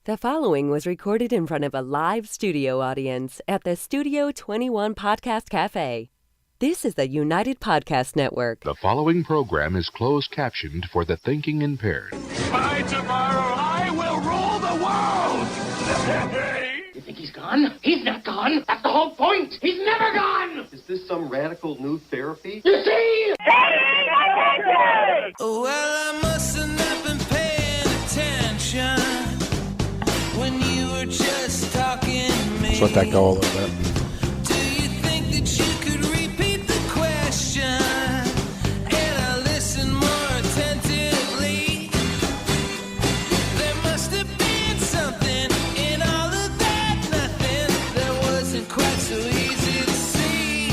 The following was recorded in front of a live studio audience at the Studio 21 Podcast Cafe. This is the United Podcast Network. The following program is closed captioned for the thinking impaired. By tomorrow, I will rule the world! You think he's gone? He's not gone. That's the whole point. He's never gone. Is this some radical new therapy? You see? Well, I must have not been paying attention when you were just talking to me. Let's let that go a little bit. Do you think that you could repeat the question and I listen more attentively? There must have been something in all of that nothing that wasn't quite so easy to see.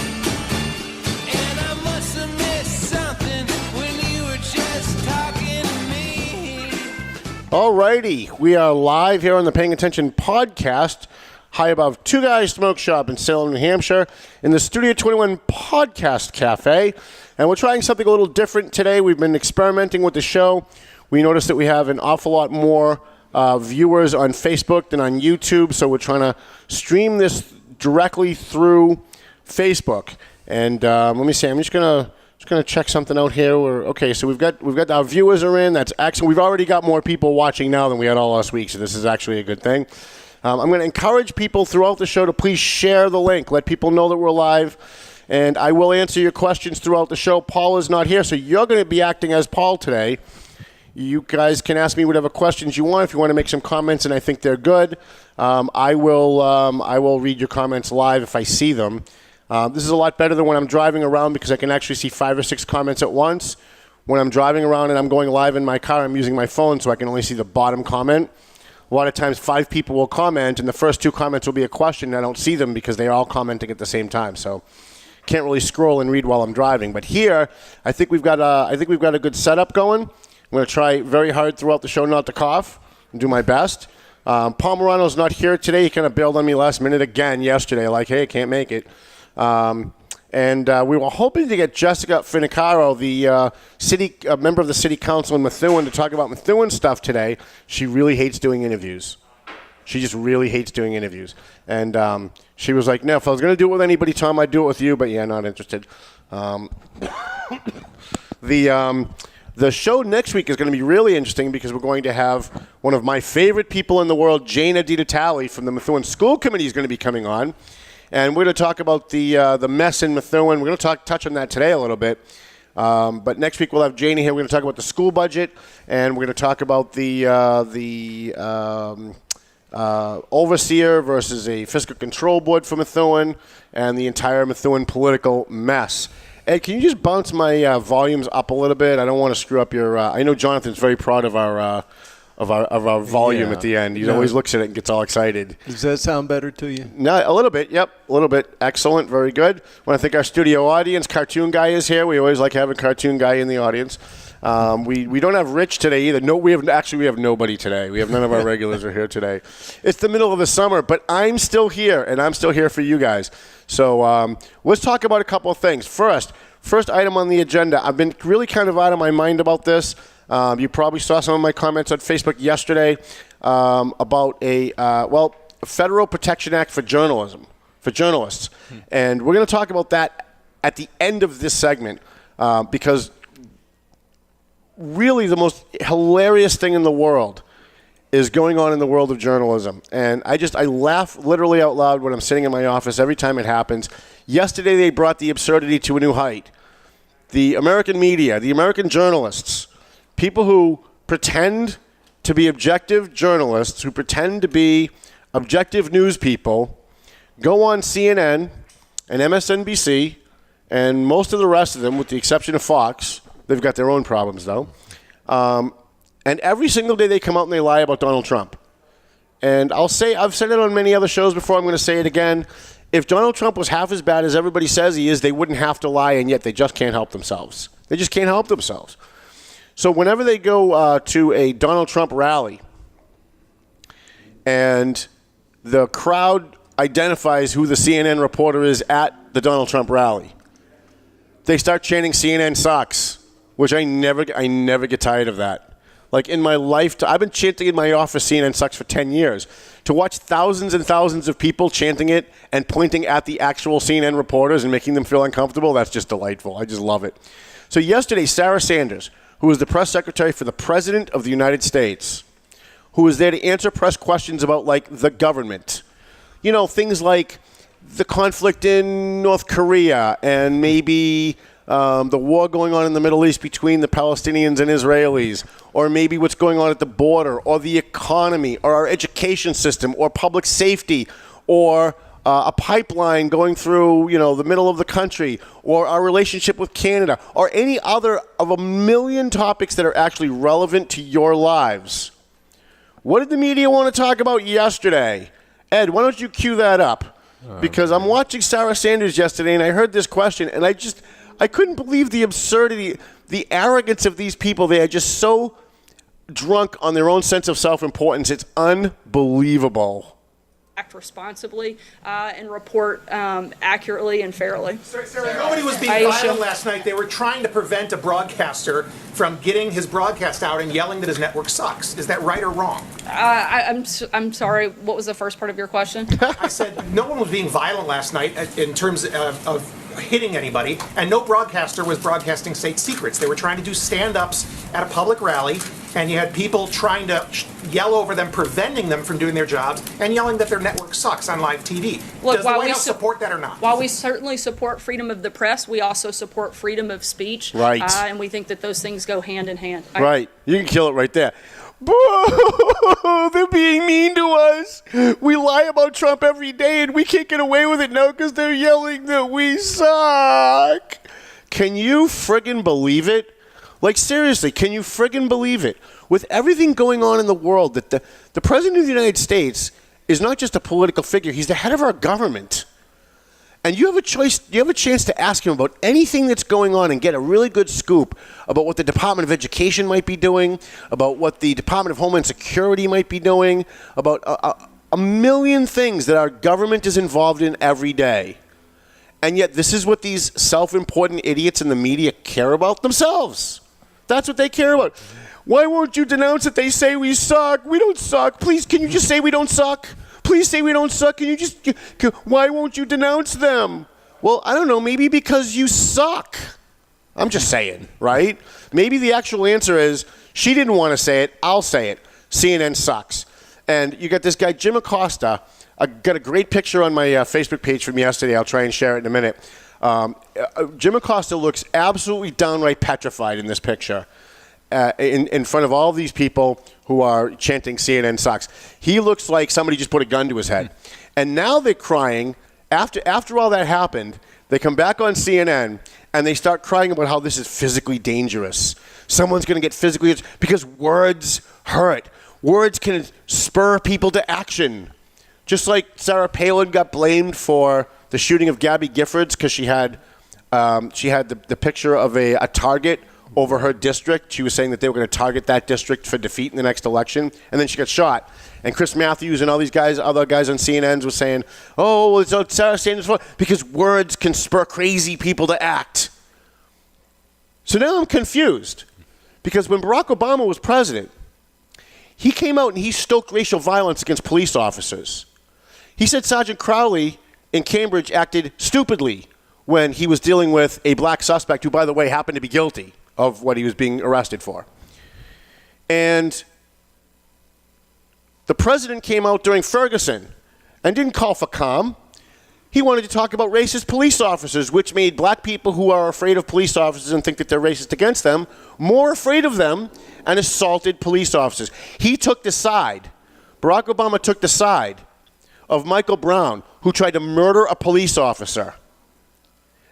And I must have missed something when you were just talking to me. Alrighty, we are live here on the Paying Attention podcast, high above Two Guys Smoke Shop in Salem, New Hampshire, in the Studio 21 Podcast Cafe. And we're trying something a little different today. We've been experimenting with the show. We noticed that we have an awful lot more viewers on Facebook than on YouTube, so we're trying to stream this directly through Facebook. And let me see, I'm just gonna check something out here. So we've got our viewers are in. That's excellent. We've already got more people watching now than we had all last week, so this is actually a good thing. I'm going to encourage people throughout the show to please share the link. Let people know that we're live, and I will answer your questions throughout the show. Paul is not here, so you're going to be acting as Paul today. You guys can ask me whatever questions you want. If you want to make some comments and I think they're good, I will read your comments live if I see them. This is a lot better than when I'm driving around because I can actually see 5 or 6 comments at once. When I'm driving around and I'm going live in my car, I'm using my phone, so I can only see the bottom comment. A lot of times 5 people will comment, and the first 2 comments will be a question, and I don't see them because they're all commenting at the same time. So can't really scroll and read while I'm driving. But here, I think we've got a good setup going. I'm going to try very hard throughout the show not to cough and do my best. Paul Morano's not here today. He kind of bailed on me last minute again yesterday, like, hey, I can't make it. And we were hoping to get Jessica Finicaro, the member of the city council in Methuen, to talk about Methuen stuff today. She really hates doing interviews. She just really hates doing interviews. And she was like, no, if I was going to do it with anybody, Tom, I'd do it with you. But, yeah, not interested. The show next week is going to be really interesting because we're going to have one of my favorite people in the world, Jana DiDatale from the Methuen School Committee, is going to be coming on. And we're going to talk about the mess in Methuen. We're going to touch on that today a little bit. But next week we'll have Janie here. We're going to talk about the school budget, and we're going to talk about the overseer versus a fiscal control board for Methuen and the entire Methuen political mess. Ed, can you just bounce my volumes up a little bit? I don't want to screw up your. I know Jonathan's very proud of our volume at the end. He always looks at it and gets all excited. Does that sound better to you? No, a little bit. Yep, a little bit. Excellent. Very good. I want to thank our studio audience. Cartoon Guy is here. We always like having Cartoon Guy in the audience. We don't have Rich today either. No, we have nobody today. We have none of our regulars are here today. It's the middle of the summer, but I'm still here, and I'm still here for you guys. So let's talk about a couple of things. First item on the agenda. I've been really kind of out of my mind about this. You probably saw some of my comments on Facebook yesterday about a Federal Protection Act for journalists. And we're going to talk about that at the end of this segment because really the most hilarious thing in the world is going on in the world of journalism. And I laugh literally out loud when I'm sitting in my office every time it happens. Yesterday they brought the absurdity to a new height. The American media, the American journalists, people who pretend to be objective journalists, who pretend to be objective news people, go on CNN and MSNBC and most of the rest of them, with the exception of Fox. They've got their own problems, though. And every single day they come out and they lie about Donald Trump. And I've said it on many other shows before. I'm going to say it again. If Donald Trump was half as bad as everybody says he is, they wouldn't have to lie, and yet they just can't help themselves. They just can't help themselves. So whenever they go to a Donald Trump rally and the crowd identifies who the CNN reporter is at the Donald Trump rally, they start chanting CNN sucks, which I never get tired of that. like in my life. I've been chanting in my office CNN sucks for 10 years. To watch thousands and thousands of people chanting it and pointing at the actual CNN reporters and making them feel uncomfortable, that's just delightful. I just love it. So yesterday, Sarah Sanders, who was the press secretary for the President of the United States, who was there to answer press questions about, like, the government. You know, things like the conflict in North Korea and maybe the war going on in the Middle East between the Palestinians and Israelis, or maybe what's going on at the border, or the economy, or our education system, or public safety, or a pipeline going through, you know, the middle of the country, or our relationship with Canada, or any other of a million topics that are actually relevant to your lives. What did the media want to talk about yesterday? Ed, why don't you cue that up? Because I'm watching Sarah Sanders yesterday, and I heard this question, and I couldn't believe the absurdity, the arrogance of these people. They are just so drunk on their own sense of self-importance. It's unbelievable. Act responsibly and report accurately and fairly. Sarah, nobody was being violent last night. They were trying to prevent a broadcaster from getting his broadcast out and yelling that his network sucks. Is that right or wrong? I'm sorry. What was the first part of your question? I said no one was being violent last night in terms of hitting anybody, and no broadcaster was broadcasting state secrets. They were trying to do stand-ups at a public rally, and you had people trying to yell over them, preventing them from doing their jobs, and yelling that their network sucks on live TV. Look, does the White House support that or not? While we certainly support freedom of the press, we also support freedom of speech. Right. And we think that those things go hand in hand. Right. You can kill it right there. Boo! They're being mean to us. We lie about Trump every day, and we can't get away with it now because they're yelling that we suck. Can you friggin' believe it? Like, seriously, can you friggin' believe it? With everything going on in the world, that the President of the United States is not just a political figure. He's the head of our government. And you have a choice, you have a chance to ask him about anything that's going on and get a really good scoop about what the Department of Education might be doing, about what the Department of Homeland Security might be doing, about a million things that our government is involved in every day. And yet this is what these self-important idiots in the media care about themselves. That's what they care about. Why won't you denounce it? They say we suck. We don't suck. Please, can you just say we don't suck? Please say we don't suck. Can you just, why won't you denounce them? Well, I don't know. Maybe because you suck. I'm just saying, right? Maybe the actual answer is she didn't want to say it. I'll say it. CNN sucks. And you got this guy, Jim Acosta. I got a great picture on my Facebook page from yesterday. I'll try and share it in a minute. Jim Acosta looks absolutely downright petrified in this picture. In front of all of these people who are chanting CNN sucks. He looks like somebody just put a gun to his head. And now they're crying. After all that happened, they come back on CNN and they start crying about how this is physically dangerous. Someone's going to get physically dangerous because words hurt. Words can spur people to action. Just like Sarah Palin got blamed for the shooting of Gabby Giffords because she had the picture of a target over her district. She was saying that they were going to target that district for defeat in the next election, and then she got shot. And Chris Matthews and all these guys, other guys on CNN were saying, oh, well, it's Sarah Sanders' fault, because words can spur crazy people to act. So now I'm confused, because when Barack Obama was president, he came out and he stoked racial violence against police officers. He said Sergeant Crowley in Cambridge acted stupidly when he was dealing with a black suspect who, by the way, happened to be guilty of what he was being arrested for. And the president came out during Ferguson and didn't call for calm. He wanted to talk about racist police officers, which made black people who are afraid of police officers and think that they're racist against them more afraid of them, and assaulted police officers. He took the side. Barack Obama took the side of Michael Brown, who tried to murder a police officer.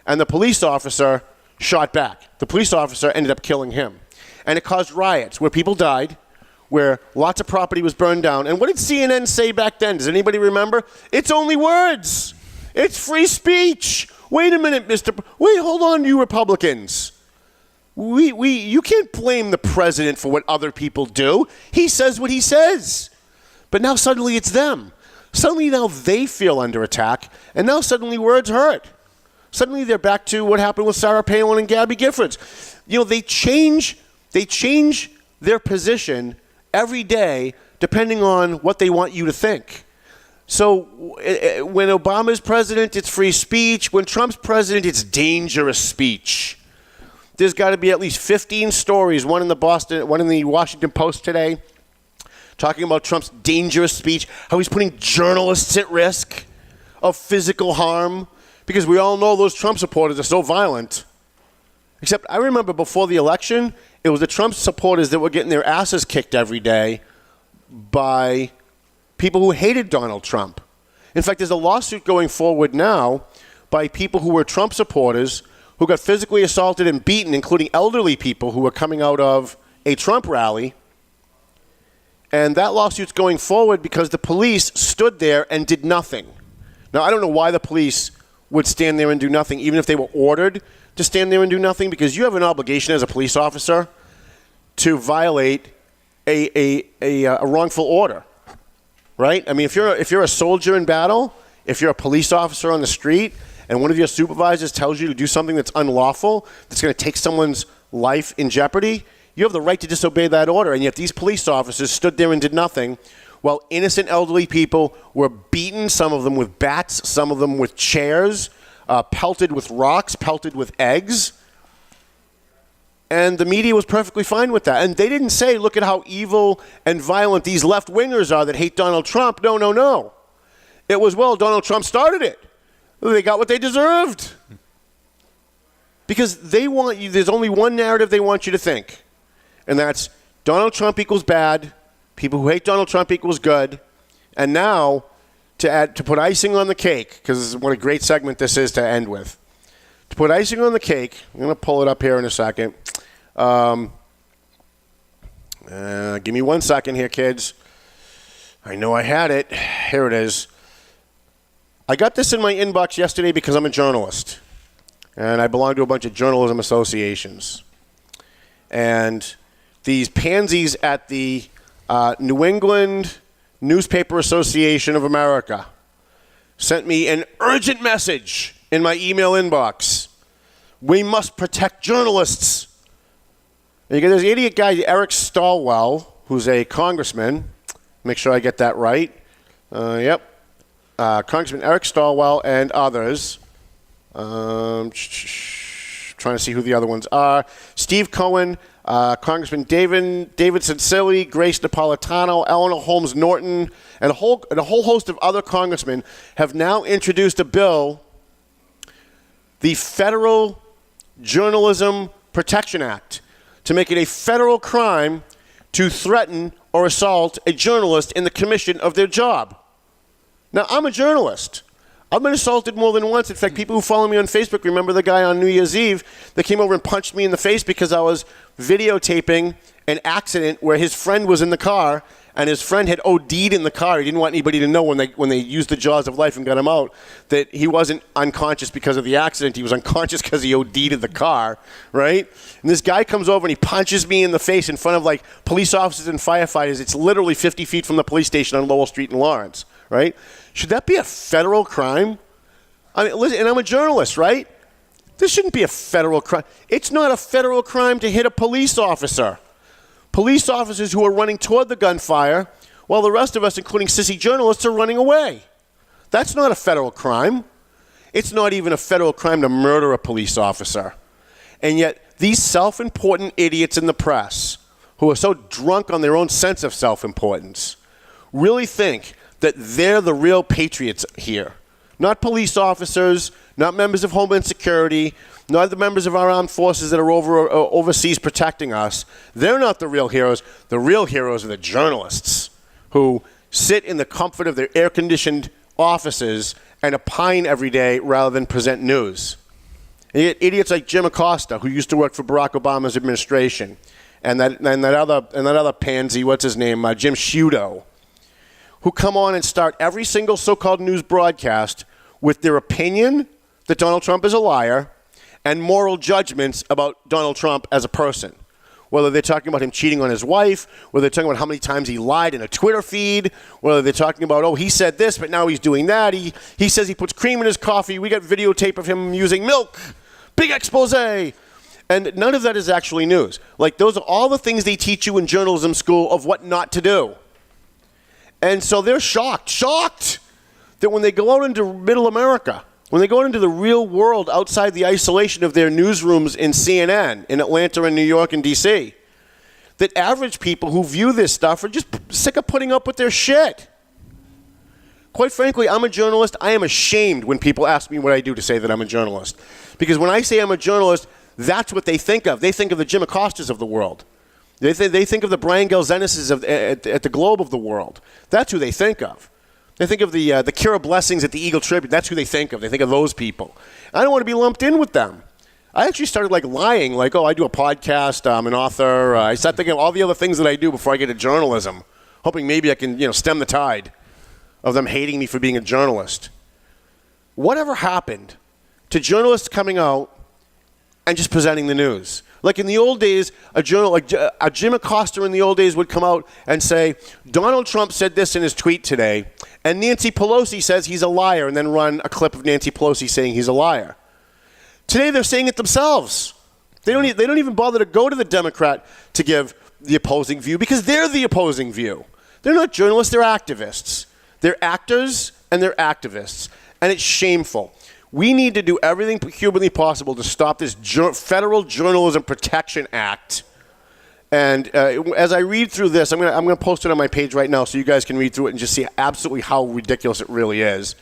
And the police officer shot back. The police officer ended up killing him. And it caused riots where people died, where lots of property was burned down. And what did CNN say back then? Does anybody remember? It's only words. It's free speech. Wait a minute, Wait, hold on, you Republicans. You can't blame the president for what other people do. He says what he says. But now suddenly it's them. Suddenly now they feel under attack, and now suddenly words hurt. Suddenly they're back to what happened with Sarah Palin and Gabby Giffords. You know, they change their position every day depending on what they want you to think. So when Obama's president, it's free speech. When Trump's president, it's dangerous speech. There's got to be at least 15 stories, one in the Washington Post today, talking about Trump's dangerous speech, how he's putting journalists at risk of physical harm, because we all know those Trump supporters are so violent. Except I remember before the election, it was the Trump supporters that were getting their asses kicked every day by people who hated Donald Trump. In fact, there's a lawsuit going forward now by people who were Trump supporters who got physically assaulted and beaten, including elderly people who were coming out of a Trump rally. And that lawsuit's going forward because the police stood there and did nothing. Now, I don't know why the police would stand there and do nothing, even if they were ordered to stand there and do nothing, because you have an obligation as a police officer to violate a wrongful order, right? I mean, if you're a soldier in battle, if you're a police officer on the street, and one of your supervisors tells you to do something that's unlawful, that's going to take someone's life in jeopardy, you have the right to disobey that order. And yet these police officers stood there and did nothing while innocent elderly people were beaten, some of them with bats, some of them with chairs, pelted with rocks, pelted with eggs. And the media was perfectly fine with that. And they didn't say, look at how evil and violent these left-wingers are that hate Donald Trump. No, no, no. It was, well, Donald Trump started it. They got what they deserved. Because they want you, there's only one narrative they want you to think. And that's Donald Trump equals bad, people who hate Donald Trump equals good. And now, to put icing on the cake, because what a great segment this is to end with. To put icing on the cake, I'm going to pull it up here in a second. Give me 1 second here, kids. I know I had it. Here it is. I got this in my inbox yesterday because I'm a journalist. And I belong to a bunch of journalism associations. And these pansies at the New England Newspaper Association of America sent me an urgent message in my email inbox. We must protect journalists. And you get this idiot guy, Eric Swalwell, who's a congressman. Make sure I get that right. Yep. Congressman Eric Swalwell and others. Trying to see who the other ones are. Steve Cohen, Congressman David Cicilline, Grace Napolitano, Eleanor Holmes Norton, and a whole host of other congressmen have now introduced a bill, the Federal Journalism Protection Act, to make it a federal crime to threaten or assault a journalist in the commission of their job. Now, I'm a journalist. I've been assaulted more than once. In fact, people who follow me on Facebook remember the guy on New Year's Eve that came over and punched me in the face because I was videotaping an accident where his friend was in the car and his friend had OD'd in the car. He didn't want anybody to know when they used the jaws of life and got him out that he wasn't unconscious because of the accident. He was unconscious because he OD'd in the car, right? And this guy comes over and he punches me in the face in front of like police officers and firefighters. It's literally 50 feet from the police station on Lowell Street in Lawrence, right? Should that be a federal crime? I mean, listen, and I'm a journalist, right? This shouldn't be a federal crime. It's not a federal crime to hit a police officer. Police officers who are running toward the gunfire while the rest of us, including sissy journalists, are running away. That's not a federal crime. It's not even a federal crime to murder a police officer. And yet, these self-important idiots in the press, who are so drunk on their own sense of self-importance, really think that they're the real patriots here. Not police officers, not members of Homeland Security, not the members of our armed forces that are overseas protecting us. They're not the real heroes. The real heroes are the journalists who sit in the comfort of their air-conditioned offices and opine every day rather than present news. And you get idiots like Jim Acosta, who used to work for Barack Obama's administration, and that other pansy, what's his name, Jim Sciutto, who come on and start every single so-called news broadcast with their opinion that Donald Trump is a liar and moral judgments about Donald Trump as a person. Whether they're talking about him cheating on his wife, whether they're talking about how many times he lied in a Twitter feed, whether they're talking about, oh, he said this, but now he's doing that. He says he puts cream in his coffee. We got videotape of him using milk. Big expose. And And none of that is actually news. Like, those are all the things they teach you in journalism school of what not to do. And so they're shocked that when they go out into middle America, when they go out into the real world outside the isolation of their newsrooms in CNN, in Atlanta and New York and D.C., that average people who view this stuff are just sick of putting up with their shit. Quite frankly, I'm a journalist. I am ashamed when people ask me what I do to say that I'm a journalist. Because when I say I'm a journalist, that's what they think of. They think of the Jim Acostas of the world. They think of the Brian Gelzenises at the Globe of the world. That's who they think of. They think of the Kira Blessings at the Eagle Tribune. That's who they think of. They think of those people. I don't want to be lumped in with them. I actually started lying, I do a podcast, I'm an author. I started thinking of all the other things that I do before I get to journalism, hoping maybe I can, stem the tide of them hating me for being a journalist. Whatever happened to journalists coming out and just presenting the news? Like in the old days, a Jim Acosta in the old days would come out and say, Donald Trump said this in his tweet today, and Nancy Pelosi says he's a liar, and then run a clip of Nancy Pelosi saying he's a liar. Today they're saying it themselves. They don't even bother to go to the Democrat to give the opposing view because they're the opposing view. They're not journalists, they're activists. They're actors and they're activists. And it's shameful. We need to do everything humanly possible to stop this Federal Journalism Protection Act. And as I read through this, I'm going to post it on my page right now so you guys can read through it and just see absolutely how ridiculous it really is.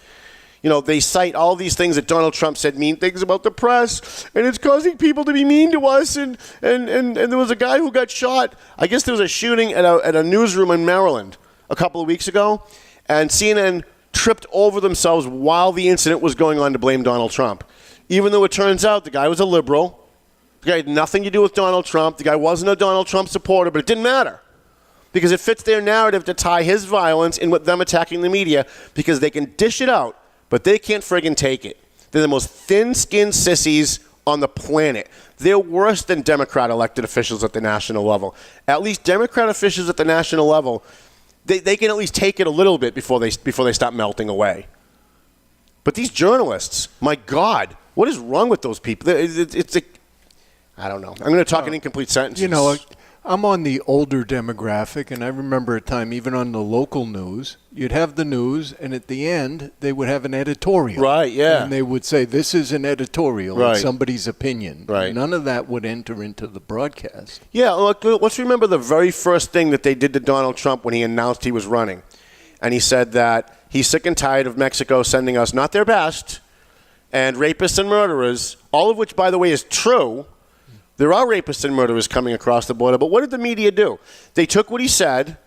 They cite all these things that Donald Trump said mean things about the press, and it's causing people to be mean to us. And there was a guy who got shot. I guess there was a shooting at a newsroom in Maryland a couple of weeks ago, and CNN tripped over themselves while the incident was going on to blame Donald Trump. Even though it turns out the guy was a liberal. The guy had nothing to do with Donald Trump. The guy wasn't a Donald Trump supporter, but it didn't matter. Because it fits their narrative to tie his violence in with them attacking the media because they can dish it out, but they can't friggin' take it. They're the most thin-skinned sissies on the planet. They're worse than Democrat elected officials at the national level. At least Democrat officials at the national level, they can at least take it a little bit before they stop melting away. But these journalists, my God, what is wrong with those people? I don't know. I'm going to talk in incomplete sentences. I'm on the older demographic, and I remember a time, even on the local news, you'd have the news, and at the end, they would have an editorial. Right, yeah. And they would say, this is an editorial, right. It's somebody's opinion. Right. None of that would enter into the broadcast. Yeah, look, let's remember the very first thing that they did to Donald Trump when he announced he was running. And he said that he's sick and tired of Mexico sending us not their best, and rapists and murderers, all of which, by the way, is true. There are rapists and murderers coming across the border, but what did the media do? They took what he said,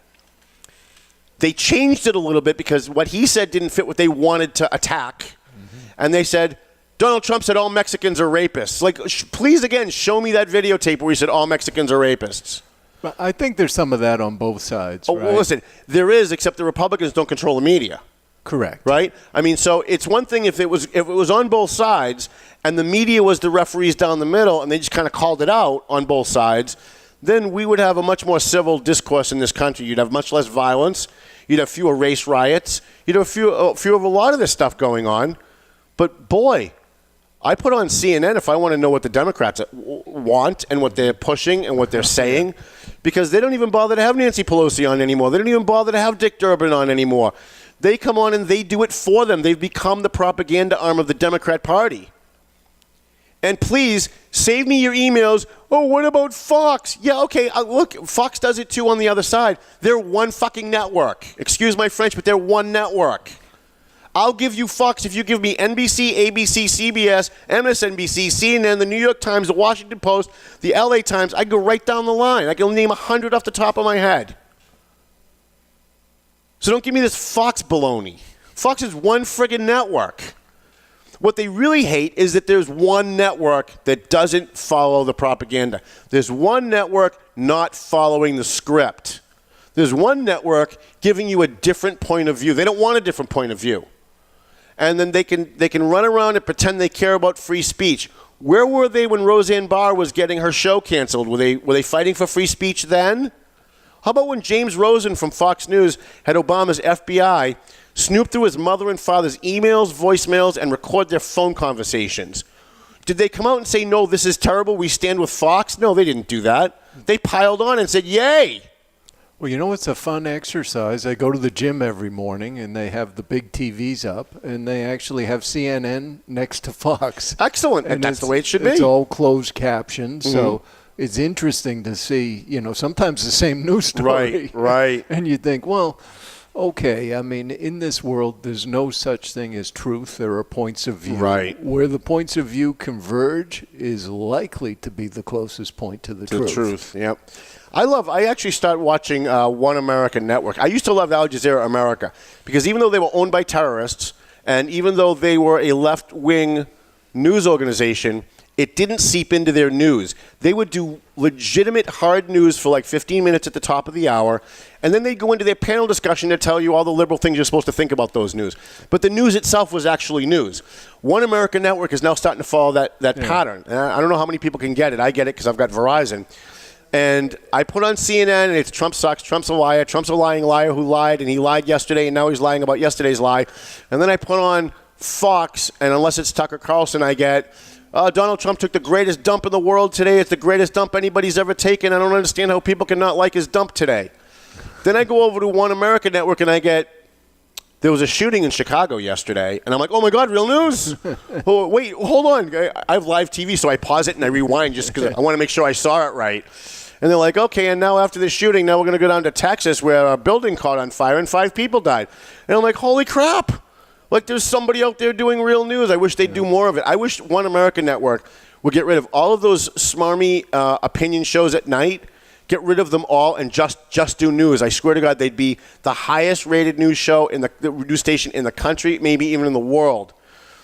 they changed it a little bit because what he said didn't fit what they wanted to attack, and they said, Donald Trump said all Mexicans are rapists. Please, again, show me that videotape where he said all Mexicans are rapists. But I think there's some of that on both sides, right? Well, listen, there is, except the Republicans don't control the media. Correct. Right? I mean, so it's one thing if it was on both sides and the media was the referees down the middle and they just kind of called it out on both sides, then we would have a much more civil discourse in this country. You'd have much less violence. You'd have fewer race riots. You'd have few of a lot of this stuff going on. But boy, I put on CNN if I want to know what the Democrats want and what they're pushing and what they're saying, because they don't even bother to have Nancy Pelosi on anymore. They don't even bother to have Dick Durbin on anymore. They come on and they do it for them. They've become the propaganda arm of the Democrat Party. And please, save me your emails. Oh, what about Fox? Yeah, okay, look, Fox does it too on the other side. They're one fucking network. Excuse my French, but they're one network. I'll give you Fox if you give me NBC, ABC, CBS, MSNBC, CNN, the New York Times, the Washington Post, the LA Times. I go right down the line. I can name 100 off the top of my head. So don't give me this Fox baloney. Fox is one friggin' network. What they really hate is that there's one network that doesn't follow the propaganda. There's one network not following the script. There's one network giving you a different point of view. They don't want a different point of view. And then they can run around and pretend they care about free speech. Where were they when Roseanne Barr was getting her show canceled? Were they fighting for free speech then? How about when James Rosen from Fox News had Obama's FBI snoop through his mother and father's emails, voicemails, and record their phone conversations? Did they come out and say, no, this is terrible, we stand with Fox? No, they didn't do that. They piled on and said, yay. Well, you know, it's a fun exercise. I go to the gym every morning, and they have the big TVs up, and they actually have CNN next to Fox. Excellent. And that's the way it should be. It's all closed captioned, so it's interesting to see, you know, sometimes the same news story. Right. And you think, well, okay, I mean, in this world, there's no such thing as truth. There are points of view. Right. Where the points of view converge is likely to be the closest point to the truth. The truth, yep. I actually started watching One American Network. I used to love Al Jazeera America because even though they were owned by terrorists and even though they were a left-wing news organization, it didn't seep into their news. They would do legitimate hard news for like 15 minutes at the top of the hour, and then they'd go into their panel discussion to tell you all the liberal things you're supposed to think about those news. But the news itself was actually news. One American Network is now starting to follow that pattern. I don't know how many people can get it. I get it because I've got Verizon. And I put on CNN, and it's Trump sucks, Trump's a liar, Trump's a lying liar who lied, and he lied yesterday, and now he's lying about yesterday's lie. And then I put on Fox, and unless it's Tucker Carlson, I get, Donald Trump took the greatest dump in the world today. It's the greatest dump anybody's ever taken. I don't understand how people can not like his dump today. Then I go over to One American Network, and I get, there was a shooting in Chicago yesterday, and I'm like, oh, my God, real news? Oh, wait, hold on. I have live TV, so I pause it and I rewind just because I want to make sure I saw it right. And they're like, okay, and now after this shooting, now we're going to go down to Texas where a building caught on fire and 5 people died. And I'm like, holy crap. Like, there's somebody out there doing real news. I wish they'd do more of it. I wish One American Network would get rid of all of those smarmy opinion shows at night, get rid of them all, and just do news. I swear to God, they'd be the highest-rated news show in the news station in the country, maybe even in the world.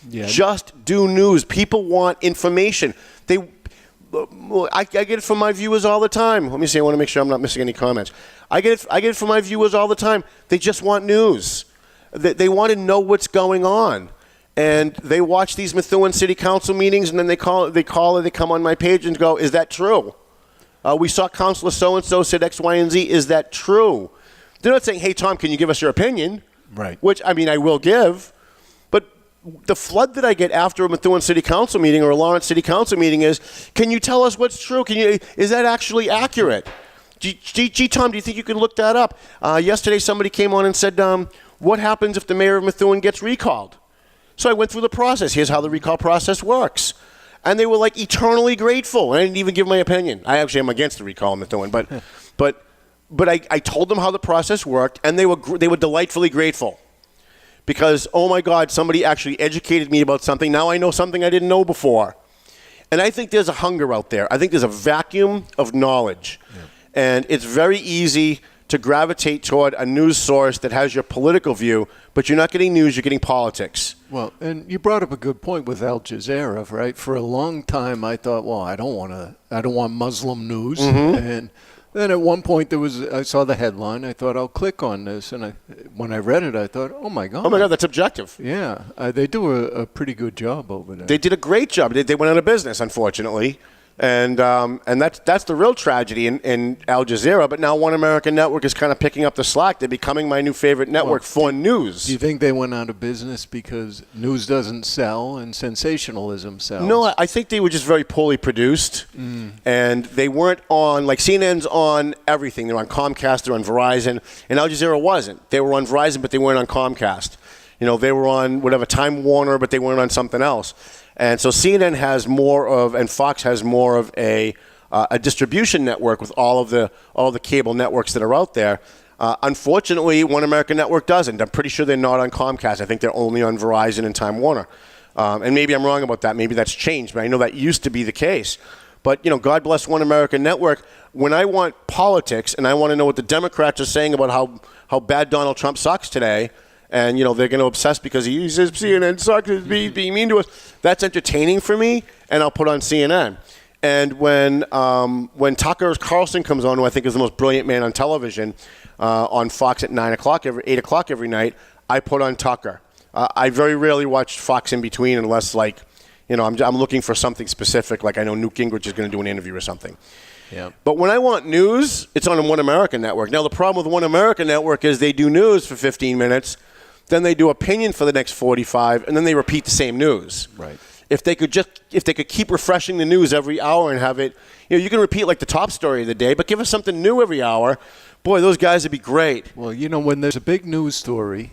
Yeah. Just do news. People want information. I get it from my viewers all the time. Let me see. I want to make sure I'm not missing any comments. I get it from my viewers all the time. They just want news. They want to know what's going on. And they watch these Methuen City Council meetings, and then they come on my page and go, is that true? We saw Councilor so-and-so said X, Y, and Z. Is that true? They're not saying, hey, Tom, can you give us your opinion? Right. Which, I mean, I will give. But the flood that I get after a Methuen City Council meeting or a Lawrence City Council meeting is, can you tell us what's true? Is that actually accurate? Gee, Tom, do you think you can look that up? Yesterday somebody came on and said, what happens if the mayor of Methuen gets recalled? So I went through the process. Here's how the recall process works. And they were like eternally grateful. And I didn't even give my opinion. I actually am against the recall in Methuen, but I told them how the process worked, and they were delightfully grateful. Because, oh my God, somebody actually educated me about something. Now I know something I didn't know before. And I think there's a hunger out there. I think there's a vacuum of knowledge. Yeah. And it's very easy to gravitate toward a news source that has your political view, but you're not getting news, you're getting politics. Well, and you brought up a good point with Al Jazeera, right? For a long time, I thought, well, I don't want Muslim news. Mm-hmm. And then at one point I saw the headline. I thought, I'll click on this. And when I read it, I thought, oh my God. Oh my God, that's objective. Yeah. They do a pretty good job over there. They did a great job. They went out of business, unfortunately. And that's the real tragedy in Al Jazeera. But now One American Network is kind of picking up the slack. They're becoming my new favorite network for news. Do you think they went out of business because news doesn't sell and sensationalism sells? No, I think they were just very poorly produced. And they weren't on, like CNN's on everything. They're on Comcast, they're on Verizon. And Al Jazeera wasn't. They were on Verizon, but they weren't on Comcast. You know, they were on whatever, Time Warner, but they weren't on something else. And so CNN has more of, and Fox has more of a distribution network with all the cable networks that are out there. Unfortunately, One American Network doesn't. I'm pretty sure they're not on Comcast. I think they're only on Verizon and Time Warner. And maybe I'm wrong about that. Maybe that's changed, but I know that used to be the case. But, you know, God bless One American Network. When I want politics and I want to know what the Democrats are saying about how bad Donald Trump sucks today, and, you know, they're going to obsess because he says CNN sucks, he's being mean to us. That's entertaining for me, and I'll put on CNN. And when Tucker Carlson comes on, who I think is the most brilliant man on television, on Fox at 8 o'clock every night, I put on Tucker. I very rarely watch Fox in between unless, like, you know, I'm looking for something specific, like I know Newt Gingrich is going to do an interview or something. Yeah. But when I want news, it's on One American Network. Now, the problem with One American Network is they do news for 15 minutes, then they do opinion for the next 45, and then they repeat the same news. Right. if they could keep refreshing the news every hour and have it, you can repeat like the top story of the day, but give us something new every hour. Boy, those guys would be great. Well, when there's a big news story,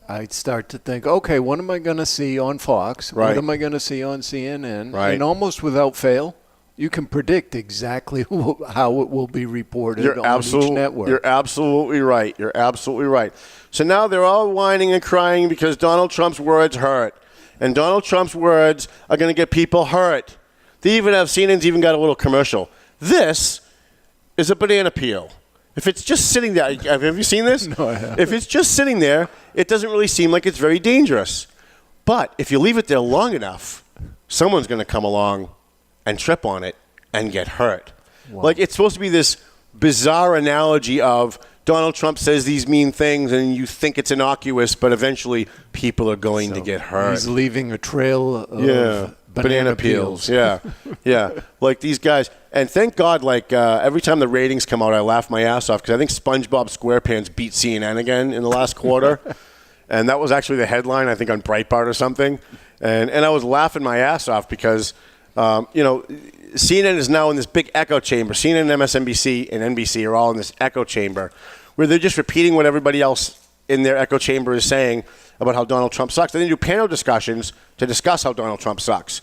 I start to think, okay, what am I going to see on Fox? Right. What am I going to see on CNN? Right. And almost without fail, you can predict exactly how it will be reported on each network. You're absolutely right. You're absolutely right. So now they're all whining and crying because Donald Trump's words hurt. And Donald Trump's words are going to get people hurt. CNN's even got a little commercial. This is a banana peel. If it's just sitting there, have you seen this? No, I haven't. If it's just sitting there, it doesn't really seem like it's very dangerous. But if you leave it there long enough, someone's going to come along and trip on it and get hurt. Wow. Like, it's supposed to be this bizarre analogy of Donald Trump says these mean things and you think it's innocuous, but eventually people are going to get hurt. He's leaving a trail of banana peels. Yeah, yeah. Like these guys. And thank God, every time the ratings come out, I laugh my ass off because I think SpongeBob SquarePants beat CNN again in the last quarter. And that was actually the headline, I think, on Breitbart or something. And I was laughing my ass off because CNN is now in this big echo chamber. CNN, MSNBC, and NBC are all in this echo chamber where they're just repeating what everybody else in their echo chamber is saying about how Donald Trump sucks. Then they do panel discussions to discuss how Donald Trump sucks.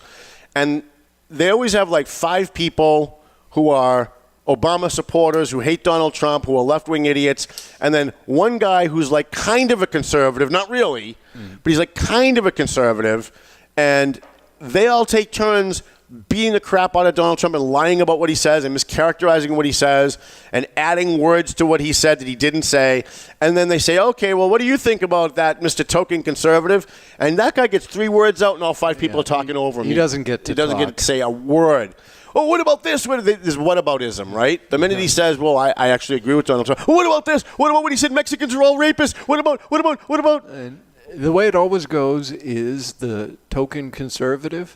And they always have 5 people who are Obama supporters, who hate Donald Trump, who are left-wing idiots, and then one guy who's kind of a conservative, not really, but he's kind of a conservative, and they all take turns beating the crap out of Donald Trump and lying about what he says and mischaracterizing what he says and adding words to what he said that he didn't say. And then they say, okay, well, what do you think about that, Mr. Token Conservative? And that guy gets 3 words out and all 5 people are talking over him. He doesn't get to get to say a word. Oh, what about this? This is whataboutism, right? The minute he says, well, I actually agree with Donald Trump. What about this? What about when he said Mexicans are all rapists? What about? And the way it always goes is the token conservative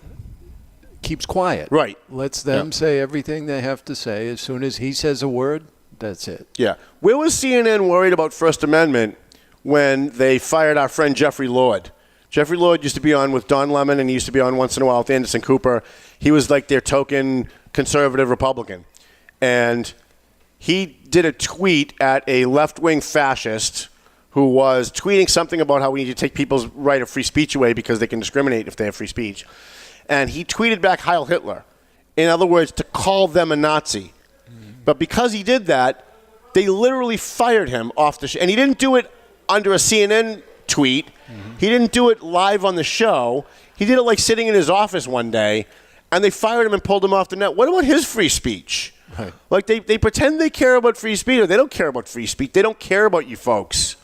keeps quiet. Right. Lets them say everything they have to say. As soon as he says a word, that's it. Yeah. Where was CNN worried about First Amendment when they fired our friend Jeffrey Lord? Jeffrey Lord used to be on with Don Lemon, and he used to be on once in a while with Anderson Cooper. He was their token conservative Republican. And he did a tweet at a left-wing fascist who was tweeting something about how we need to take people's right of free speech away because they can discriminate if they have free speech. And he tweeted back Heil Hitler. In other words, to call them a Nazi. But because he did that, they literally fired him off the show. And he didn't do it under a CNN tweet. He didn't do it live on the show. He did it sitting in his office one day, and they fired him and pulled him off the net. What about his free speech? Right. They pretend they care about free speech, or they don't care about free speech. They don't care about you folks.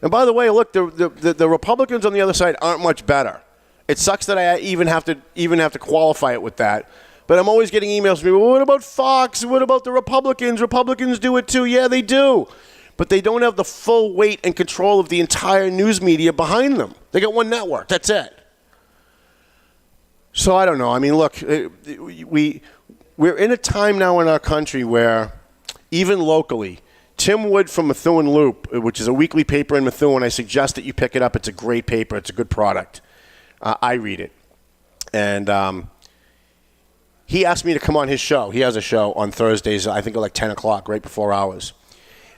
And by the way, look, the Republicans on the other side aren't much better. It sucks that I even have to qualify it with that. But I'm always getting emails from people, well, what about Fox? What about the Republicans? Republicans do it too. Yeah, they do. But they don't have the full weight and control of the entire news media behind them. They got one network. That's it. So I don't know. I mean, look, we're in a time now in our country where even locally, Tim Wood from Methuen Loop, which is a weekly paper in Methuen, I suggest that you pick it up. It's a great paper. It's a good product. I read it. And he asked me to come on his show. He has a show on Thursdays, I think at 10 o'clock, right before ours.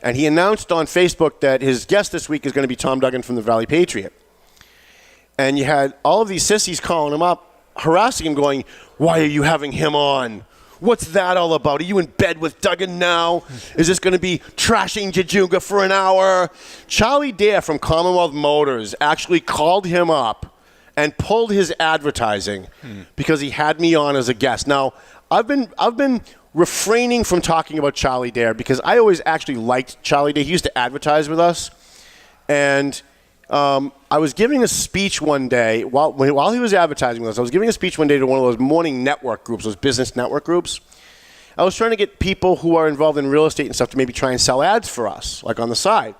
And he announced on Facebook that his guest this week is going to be Tom Duggan from the Valley Patriot. And you had all of these sissies calling him up, harassing him, going, why are you having him on? What's that all about? Are you in bed with Duggan now? Is this going to be trashing Jajunga for an hour? Charlie Dare from Commonwealth Motors actually called him up and pulled his advertising because he had me on as a guest. Now, I've been refraining from talking about Charlie Dare because I always actually liked Charlie Dare. He used to advertise with us. And I was giving a speech one day, while he was advertising with us, I was giving a speech one day to one of those morning network groups, those business network groups. I was trying to get people who are involved in real estate and stuff to maybe try and sell ads for us, on the side.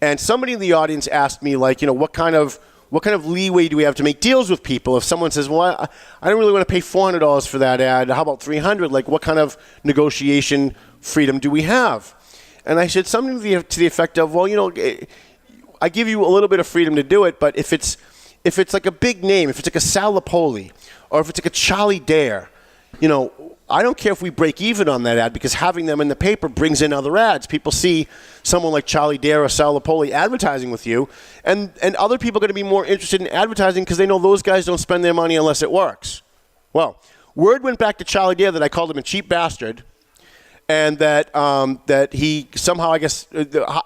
And somebody in the audience asked me, what kind of leeway do we have to make deals with people? If someone says, well, I don't really want to pay $400 for that ad, how about $300? What kind of negotiation freedom do we have? And I said something to the effect of, well, I give you a little bit of freedom to do it, but if it's if it's like a big name, if it's like a Sal Napoli, or if it's like a Charlie Dare, I don't care if we break even on that ad because having them in the paper brings in other ads. People see someone like Charlie Dare or Sal Napoli advertising with you, and other people are going to be more interested in advertising because they know those guys don't spend their money unless it works. Well, word went back to Charlie Dare that I called him a cheap bastard, and that he somehow, I guess,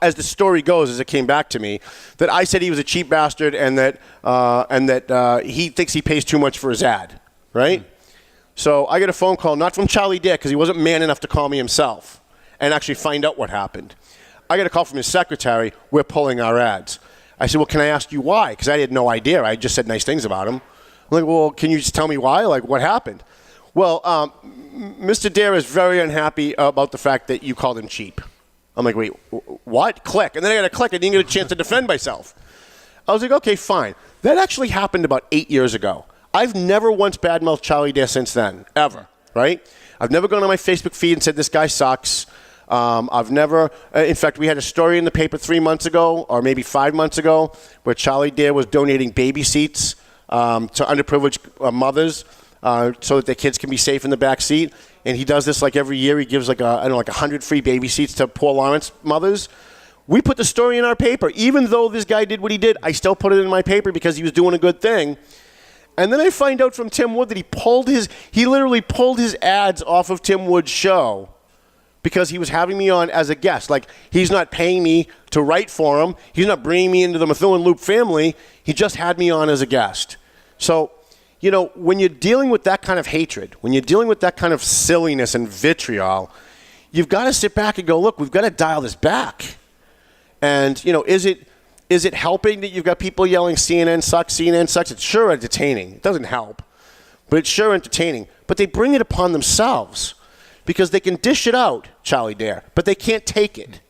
as the story goes, as it came back to me, that I said he was a cheap bastard and that he thinks he pays too much for his ad, right? So I get a phone call, not from Charlie Dare, because he wasn't man enough to call me himself and actually find out what happened. I get a call from his secretary, we're pulling our ads. I said, well, can I ask you why? Because I had no idea. I just said nice things about him. I'm like, well, can you just tell me why? Like, what happened? Well, Mr. Dare is very unhappy about the fact that you called him cheap. I'm like, wait, what? Click. And then I got to click. I didn't get a chance to defend myself. I was like, okay, fine. That actually happened about 8 years ago. I've never once badmouthed Charlie Dare since then, ever, right? I've never gone on my Facebook feed and said this guy sucks. I've never, in fact, we had a story in the paper 3 months ago, or maybe 5 months ago, where Charlie Dare was donating baby seats to underprivileged mothers so that their kids can be safe in the back seat. And he does this like every year. He gives like 100 free baby seats to poor Lawrence mothers. We put the story in our paper. Even though this guy did what he did, I still put it in my paper because he was doing a good thing. And then I find out from Tim Wood that he literally pulled his ads off of Tim Wood's show because he was having me on as a guest. Like, he's not paying me to write for him. He's not bringing me into the Methuen Loop family. He just had me on as a guest. So, when you're dealing with that kind of hatred, when you're dealing with that kind of silliness and vitriol, you've got to sit back and go, look, we've got to dial this back. And, is it helping that you've got people yelling CNN sucks, CNN sucks? It's sure entertaining. It doesn't help, but it's sure entertaining. But they bring it upon themselves because they can dish it out, Charlie Dare, but they can't take it.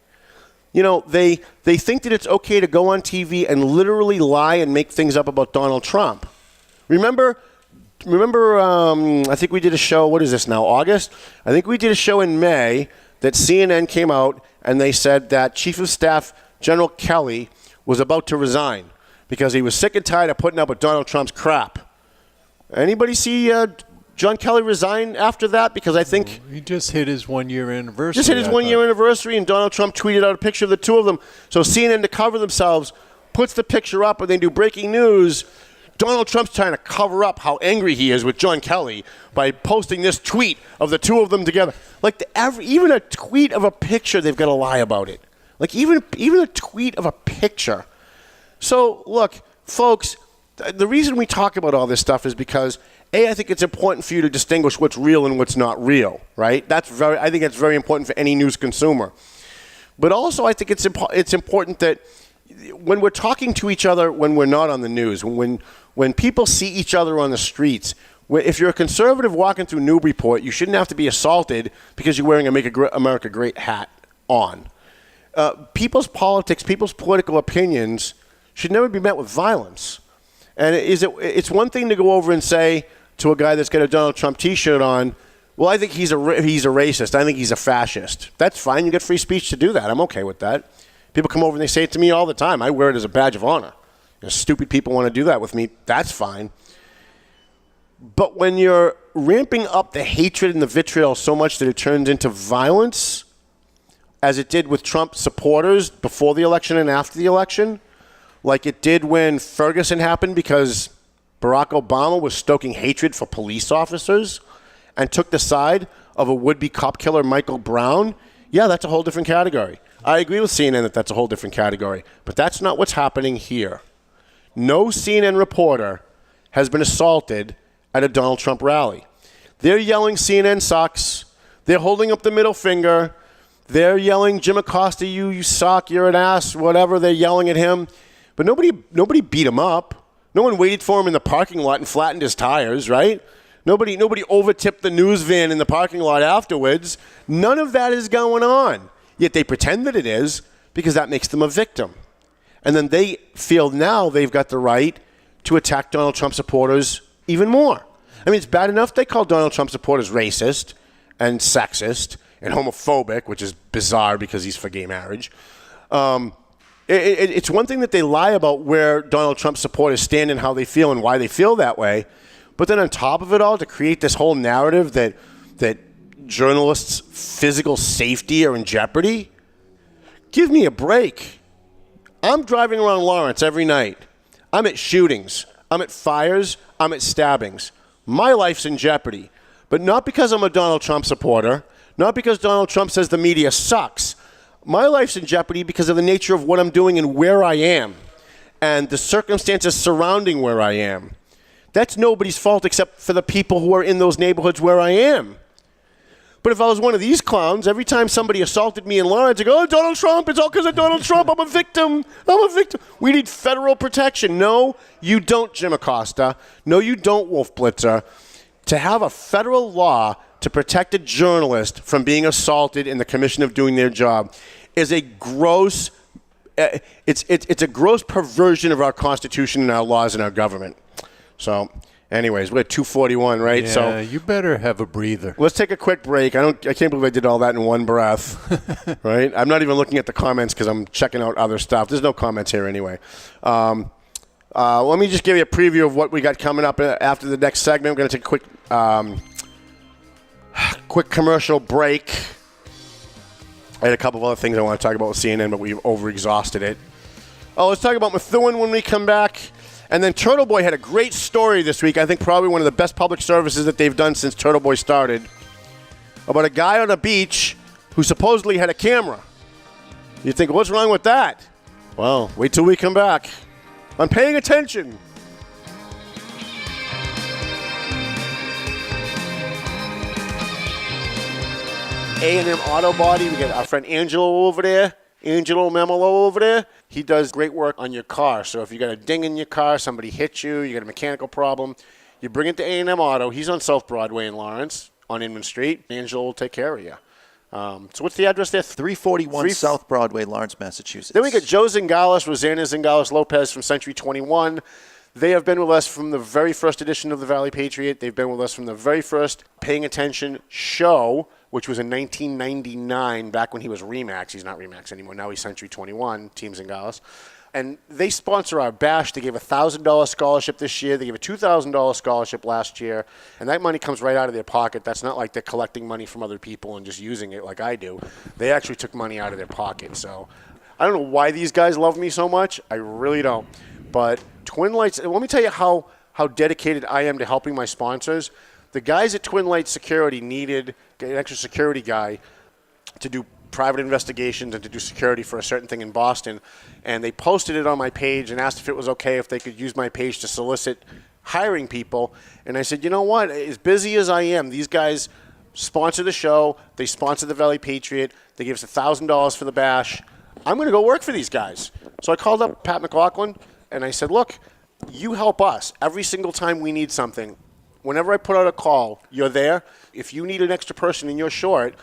They think that it's okay to go on TV and literally lie and make things up about Donald Trump. Remember, I think we did a show, what is this now, August? I think we did a show in May that CNN came out and they said that Chief of Staff General Kelly was about to resign because he was sick and tired of putting up with Donald Trump's crap. Anybody see John Kelly resign after that? Because I think he just hit his 1 year anniversary. Just hit his 1 year anniversary, and Donald Trump tweeted out a picture of the two of them. So CNN, to cover themselves, puts the picture up, and they do breaking news. Donald Trump's trying to cover up how angry he is with John Kelly by posting this tweet of the two of them together. Like even a tweet of a picture, they've got to lie about it. Like even a tweet of a picture. So look, folks, the reason we talk about all this stuff is because I think it's important for you to distinguish what's real and what's not real, right? I think that's very important for any news consumer. But also, I think it's important that when we're talking to each other, when we're not on the news, when people see each other on the streets, if you're a conservative walking through Newburyport, you shouldn't have to be assaulted because you're wearing a Make America Great hat on. People's politics, people's political opinions should never be met with violence. And it's one thing to go over and say to a guy that's got a Donald Trump T-shirt on, well, I think he's a racist. I think he's a fascist. That's fine. You get free speech to do that. I'm okay with that. People come over and they say it to me all the time. I wear it as a badge of honor. Stupid people want to do that with me. That's fine. But when you're ramping up the hatred and the vitriol so much that it turns into violence, as it did with Trump supporters before the election and after the election, like it did when Ferguson happened because Barack Obama was stoking hatred for police officers and took the side of a would-be cop killer, Michael Brown, yeah, that's a whole different category. I agree with CNN that that's a whole different category, but that's not what's happening here. No CNN reporter has been assaulted at a Donald Trump rally. They're yelling CNN sucks. They're holding up the middle finger. They're yelling, Jim Acosta, you suck, you're an ass, whatever. They're yelling at him. But nobody beat him up. No one waited for him in the parking lot and flattened his tires, right? Nobody overtipped the news van in the parking lot afterwards. None of that is going on. Yet they pretend that it is because that makes them a victim. And then they feel now they've got the right to attack Donald Trump supporters even more. I mean, it's bad enough they call Donald Trump supporters racist and sexist and homophobic, which is bizarre because he's for gay marriage. It's one thing that they lie about where Donald Trump supporters stand and how they feel and why they feel that way. But then on top of it all, to create this whole narrative that journalists' physical safety are in jeopardy? Give me a break. I'm driving around Lawrence every night. I'm at shootings. I'm at fires. I'm at stabbings. My life's in jeopardy. But not because I'm a Donald Trump supporter, not because Donald Trump says the media sucks. My life's in jeopardy because of the nature of what I'm doing and where I am and the circumstances surrounding where I am. That's nobody's fault except for the people who are in those neighborhoods where I am. But if I was one of these clowns, every time somebody assaulted me in Lawrence, I go, oh, Donald Trump, it's all because of Donald Trump. I'm a victim. We need federal protection. No, you don't, Jim Acosta. No, you don't, Wolf Blitzer. To have a federal law to protect a journalist from being assaulted in the commission of doing their job is a gross, it's a gross perversion of our Constitution and our laws and our government. So, anyways, we're at 2:41, right? Yeah, so you better have a breather. Let's take a quick break. I can't believe I did all that in one breath, right? I'm not even looking at the comments because I'm checking out other stuff. There's no comments here anyway. Let me just give you a preview of what we got coming up after the next segment. We're going to take a quick commercial break. I had a couple of other things I want to talk about with CNN, but we've overexhausted it. Let's talk about Methuen when we come back. And then Turtle Boy had a great story this week. I think probably one of the best public services that they've done since Turtle Boy started. About a guy on a beach who supposedly had a camera. You think, what's wrong with that? Well, wait till we come back. I'm paying attention. A&M Auto Body. We got our friend Angelo over there. Angelo Memolo over there. He does great work on your car. So if you got a ding in your car, somebody hit you, you got a mechanical problem, you bring it to A&M Auto. He's on South Broadway in Lawrence on Inman Street. Angelo will take care of you. So what's the address there? 341 South Broadway, Lawrence, Massachusetts. Then we got Joe Zingales, Rosanna Zingales-Lopez from Century 21. They have been with us from the very first edition of the Valley Patriot. They've been with us from the very first Paying Attention show, which was in 1999, back when he was Remax. He's not Remax anymore. Now he's Century 21, Team Zingales. And they sponsor our bash. They gave a $1,000 scholarship this year. They gave a $2,000 scholarship last year. And that money comes right out of their pocket. That's not like they're collecting money from other people and just using it like I do. They actually took money out of their pocket. So I don't know why these guys love me so much. I really don't. But Twin Lights, let me tell you how dedicated I am to helping my sponsors. The guys at Twin Lights Security needed an extra security guy to do private investigations and to do security for a certain thing in Boston. And they posted it on my page and asked if it was okay if they could use my page to solicit hiring people. And I said, you know what? As busy as I am, these guys sponsor the show. They sponsor the Valley Patriot. They give us $1,000 for the bash. I'm going to go work for these guys. So I called up Pat McLaughlin and I said, look, you help us every single time we need something. Whenever I put out a call, you're there. If you need an extra person and you're short,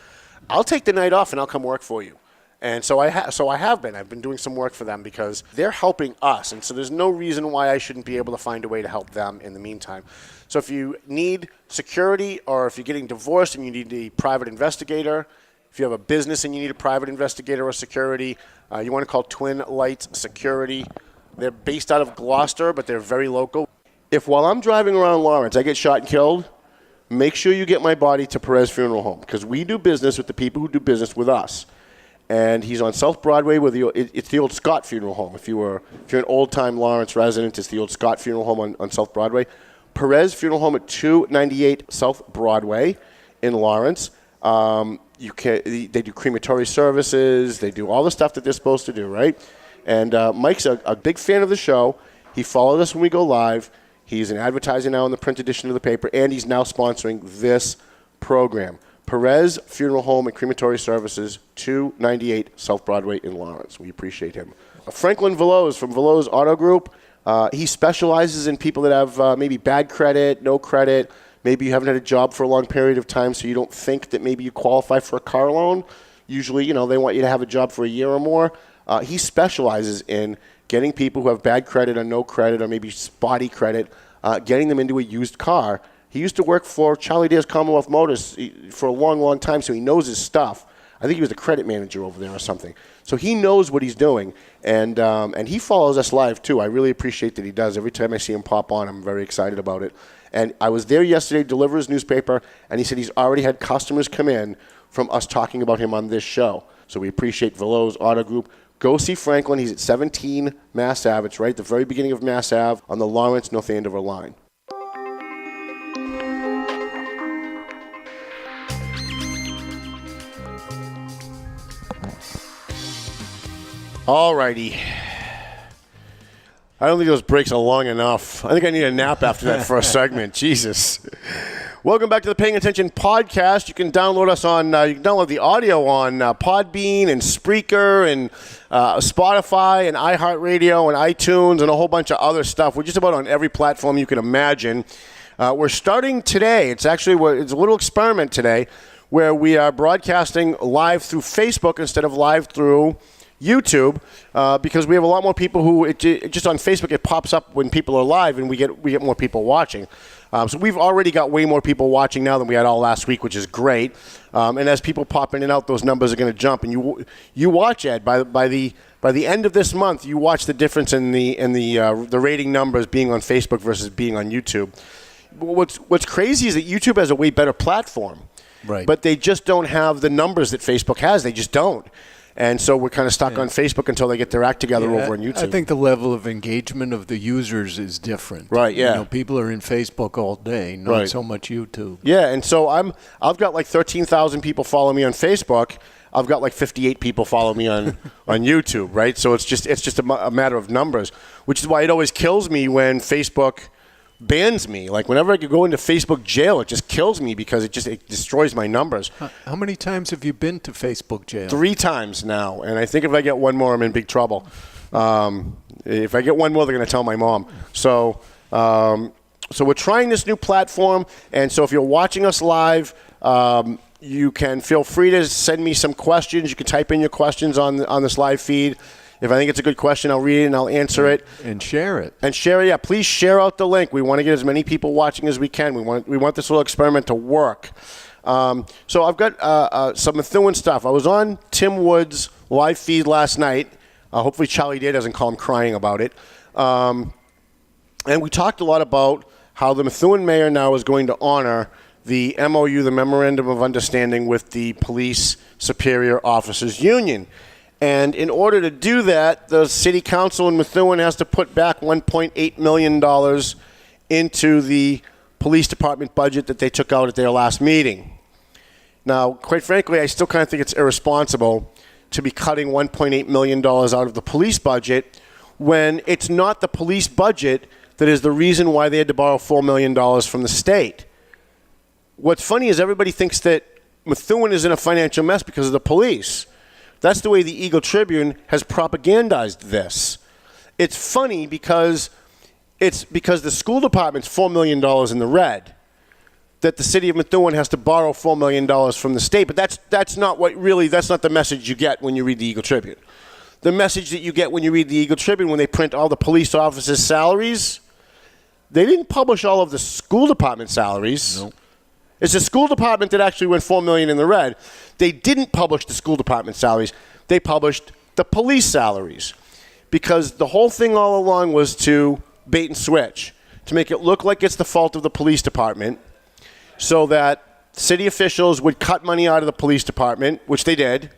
I'll take the night off and I'll come work for you. And so I have been. I've been doing some work for them because they're helping us. And so there's no reason why I shouldn't be able to find a way to help them in the meantime. So if you need security or if you're getting divorced and you need a private investigator, if you have a business and you need a private investigator or security, you want to call Twin Lights Security. They're based out of Gloucester, but they're very local. If while I'm driving around Lawrence, I get shot and killed, make sure you get my body to Perez Funeral Home because we do business with the people who do business with us. And he's on South Broadway with it's the old Scott Funeral Home. If you're an old-time Lawrence resident, it's the old Scott Funeral Home on South Broadway. Perez Funeral Home at 298 South Broadway in Lawrence. They do crematory services. They do all the stuff that they're supposed to do, right? And Mike's a big fan of the show. He followed us when we go live. He's an advertiser now in the print edition of the paper, and he's now sponsoring this program. Perez Funeral Home and Crematory Services, 298 South Broadway in Lawrence. We appreciate him. Franklin Veloz from Veloz Auto Group. He specializes in people that have maybe bad credit, no credit. Maybe you haven't had a job for a long period of time, so you don't think that maybe you qualify for a car loan. Usually, they want you to have a job for a year or more. He specializes in getting people who have bad credit or no credit or maybe spotty credit, getting them into a used car. He used to work for Charlie Dare's Commonwealth Motors for a long, long time, so he knows his stuff. I think he was the credit manager over there or something. So he knows what he's doing, and he follows us live too. I really appreciate that he does. Every time I see him pop on, I'm very excited about it. And I was there yesterday to deliver his newspaper, and he said he's already had customers come in from us talking about him on this show. So we appreciate Veloz Auto Group. Go see Franklin. He's at 17 Mass Ave. It's right at the very beginning of Mass Ave on the Lawrence North Andover line. All righty. I don't think those breaks are long enough. I think I need a nap after that first segment. Jesus. Welcome back to the Paying Attention podcast. You can download us on, you can download the audio on Podbean and Spreaker and Spotify and iHeartRadio and iTunes and a whole bunch of other stuff. We're just about on every platform you can imagine. We're starting today. It's a little experiment today where we are broadcasting live through Facebook instead of live through YouTube, because we have a lot more people who just on Facebook it pops up when people are live, and we get more people watching. So we've already got way more people watching now than we had all last week, which is great. And as people pop in and out, those numbers are going to jump. And you watch, Ed, by the end of this month, you watch the difference in the rating numbers being on Facebook versus being on YouTube. What's crazy is that YouTube has a way better platform, right? But they just don't have the numbers that Facebook has. They just don't. And so we're kind of stuck on Facebook until they get their act together over on YouTube. I think the level of engagement of the users is different. Right, yeah. You know, people are in Facebook all day, not so much YouTube. Yeah, and so I've got like 13,000 people follow me on Facebook. I've got like 58 people follow me on YouTube, right? So it's just a matter of numbers, which is why it always kills me when Facebook bans me. Like whenever I could go into Facebook jail, it just kills me because it destroys my numbers. How many times have you been to Facebook jail? 3 times now, and I think if I get one more, I'm in big trouble. If I get one more, they're going to tell my mom. So we're trying this new platform, and so if you're watching us live, you can feel free to send me some questions. You can type in your questions on this live feed. If I think it's a good question, I'll read it and I'll answer it. And share it. Yeah. Please share out the link. We want to get as many people watching as we can. We want this little experiment to work. So I've got some Methuen stuff. I was on Tim Wood's live feed last night. Hopefully Charlie Day doesn't call him crying about it. And we talked a lot about how the Methuen mayor now is going to honor the MOU, the Memorandum of Understanding with the Police Superior Officers Union. And in order to do that, the city council in Methuen has to put back $1.8 million into the police department budget that they took out at their last meeting. Now, quite frankly, I still kind of think it's irresponsible to be cutting $1.8 million out of the police budget when it's not the police budget that is the reason why they had to borrow $4 million from the state. What's funny is everybody thinks that Methuen is in a financial mess because of the police. That's the way the Eagle Tribune has propagandized this. It's funny because the school department's $4 million in the red, that the city of Methuen has to borrow $4 million from the state. But that's not the message you get when you read the Eagle Tribune. The message that you get when you read the Eagle Tribune, when they print all the police officers' salaries, they didn't publish all of the school department salaries. Nope. It's the school department that actually went $4 million in the red. They didn't publish the school department salaries. They published the police salaries because the whole thing all along was to bait and switch, to make it look like it's the fault of the police department so that city officials would cut money out of the police department, which they did,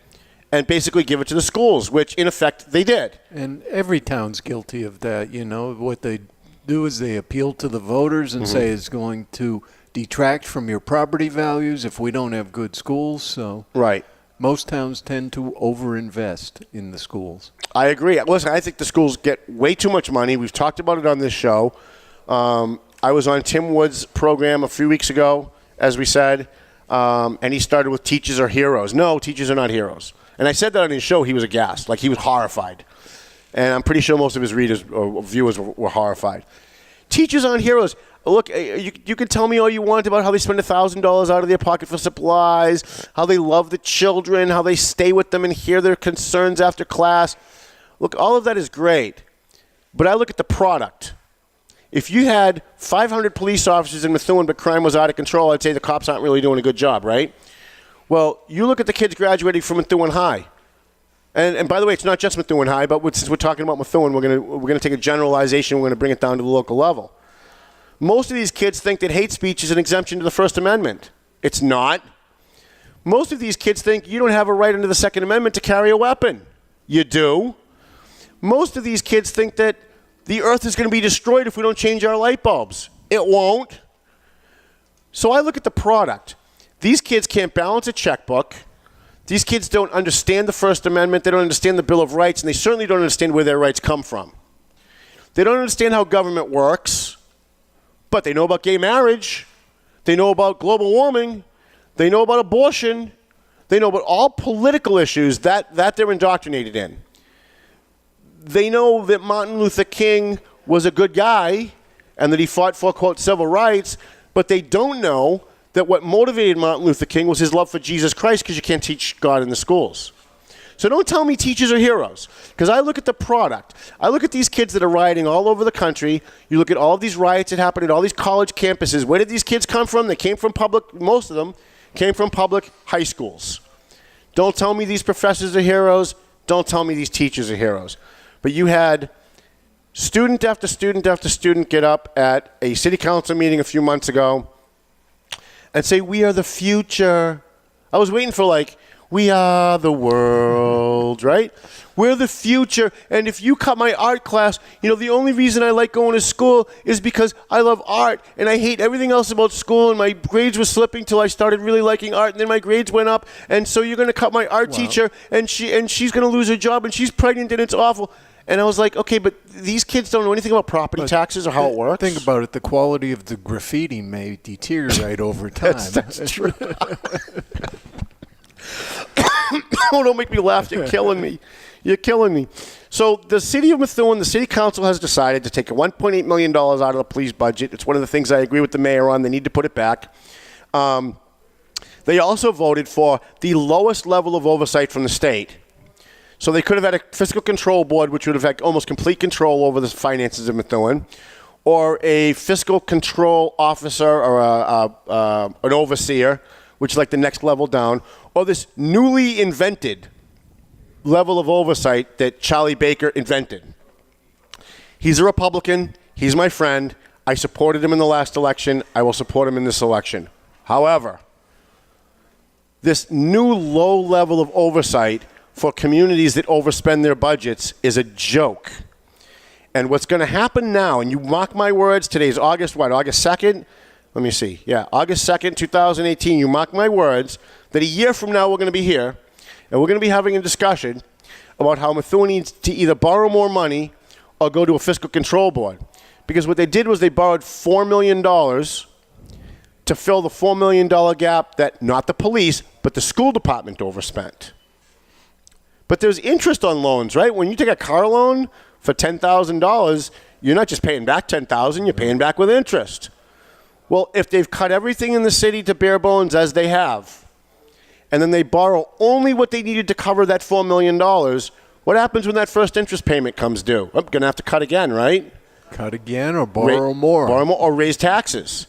and basically give it to the schools, which in effect they did. And every town's guilty of that. You know, what they do is they appeal to the voters and say it's going to detract from your property values if we don't have good schools. So right. Most towns tend to overinvest in the schools. I agree. Listen, I think the schools get way too much money. We've talked about it on this show. I was on Tim Wood's program a few weeks ago, as we said, and he started with teachers are heroes. No, teachers are not heroes. And I said that on his show. He was aghast. Like, he was horrified. And I'm pretty sure most of his readers or viewers were horrified. Teachers aren't heroes. Look, you can tell me all you want about how they spend $1,000 out of their pocket for supplies, how they love the children, how they stay with them and hear their concerns after class. Look, all of that is great. But I look at the product. If you had 500 police officers in Methuen but crime was out of control, I'd say the cops aren't really doing a good job, right? Well, you look at the kids graduating from Methuen High. And by the way, it's not just Methuen High, but since we're talking about Methuen, we're gonna take a generalization. We're going to bring it down to the local level. Most of these kids think that hate speech is an exemption to the First Amendment. It's not. Most of these kids think you don't have a right under the Second Amendment to carry a weapon. You do. Most of these kids think that the earth is going to be destroyed if we don't change our light bulbs. It won't. So I look at the product. These kids can't balance a checkbook. These kids don't understand the First Amendment. They don't understand the Bill of Rights, and they certainly don't understand where their rights come from. They don't understand how government works, but they know about gay marriage. They know about global warming. They know about abortion. They know about all political issues that they're indoctrinated in. They know that Martin Luther King was a good guy and that he fought for, quote, civil rights, but they don't know that what motivated Martin Luther King was his love for Jesus Christ, because you can't teach God in the schools. So don't tell me teachers are heroes, because I look at the product. I look at these kids that are rioting all over the country. You look at all of these riots that happen at all these college campuses. Where did these kids come from? They came from most of them came from public high schools. Don't tell me these professors are heroes. Don't tell me these teachers are heroes. But you had student after student after student get up at a city council meeting a few months ago and say, we are the future. I was waiting for we are the world, right? We're the future. And if you cut my art class, the only reason I like going to school is because I love art and I hate everything else about school, and my grades were slipping till I started really liking art, and then my grades went up, and so you're going to cut my art teacher, and she's going to lose her job, and she's pregnant, and it's awful. And I was like, okay, but these kids don't know anything about property taxes or how it works. Think about it. The quality of the graffiti may deteriorate over time. That's true. Oh, don't make me laugh. You're killing me. You're killing me. So the city of Methuen, the city council has decided to take $1.8 million out of the police budget. It's one of the things I agree with the mayor on. They need to put it back. They also voted for the lowest level of oversight from the state. So they could have had a fiscal control board, which would have had almost complete control over the finances of Methuen, or a fiscal control officer or an overseer, which is like the next level down, or this newly invented level of oversight that Charlie Baker invented. He's a Republican. He's my friend. I supported him in the last election. I will support him in this election. However, this new low level of oversight for communities that overspend their budgets is a joke. And what's going to happen now, and you mark my words, today's August 2nd? Let me see. Yeah, August 2nd, 2018. You mark my words that a year from now we're going to be here, and we're going to be having a discussion about how Methuen needs to either borrow more money or go to a fiscal control board. Because what they did was they borrowed $4 million to fill the $4 million gap that not the police, but the school department overspent. But there's interest on loans, right? When you take a car loan for $10,000, you're not just paying back $10,000, you're paying back with interest. Well, if they've cut everything in the city to bare bones as they have, and then they borrow only what they needed to cover that $4 million, what happens when that first interest payment comes due? I'm going to have to cut again, right? Cut again or borrow more? Borrow more or raise taxes.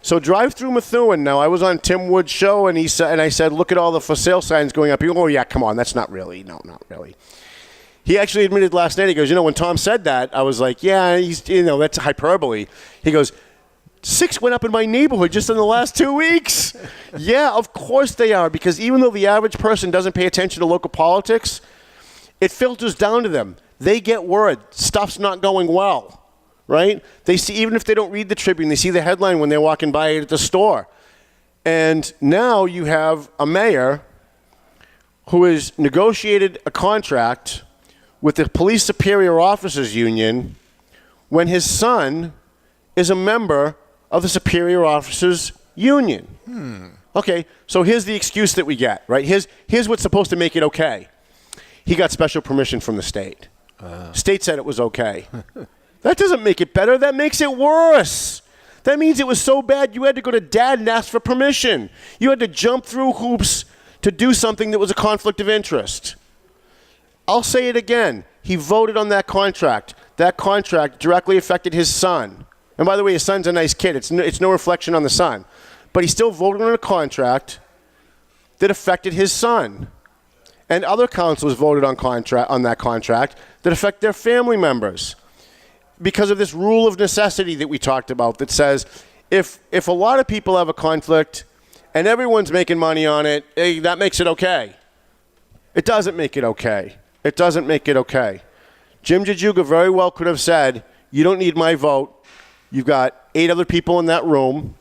So drive through Methuen. Now, I was on Tim Wood's show, and I said, look at all the for sale signs going up. He goes, oh, yeah, come on, that's not really. No, not really. He actually admitted last night, he goes, when Tom said that, I was like, yeah, that's hyperbole. He goes, 6 went up in my neighborhood just in the last 2 weeks. Yeah, of course they are, because even though the average person doesn't pay attention to local politics, it filters down to them. They get word. Stuff's not going well. Right? They see, even if they don't read the Tribune, they see the headline when they're walking by it at the store. And now you have a mayor who has negotiated a contract with the Police Superior Officers Union when his son is a member of the Superior Officers Union. Okay, so here's the excuse that we get, right? Here's what's supposed to make it okay. He got special permission from the state. State said it was okay. That doesn't make it better. That makes it worse. That means it was so bad you had to go to dad and ask for permission. You had to jump through hoops to do something that was a conflict of interest. I'll say it again. He voted on that contract. That contract directly affected his son. And by the way, his son's a nice kid. It's no reflection on the son. But he still voted on a contract that affected his son. And other councilors voted on that contract that affect their family members. Because of this rule of necessity that we talked about that says if a lot of people have a conflict and everyone's making money on it, that makes it okay. It doesn't make it okay. It doesn't make it okay. Jim Jajuga very well could have said, you don't need my vote. You've got 8 other people in that room.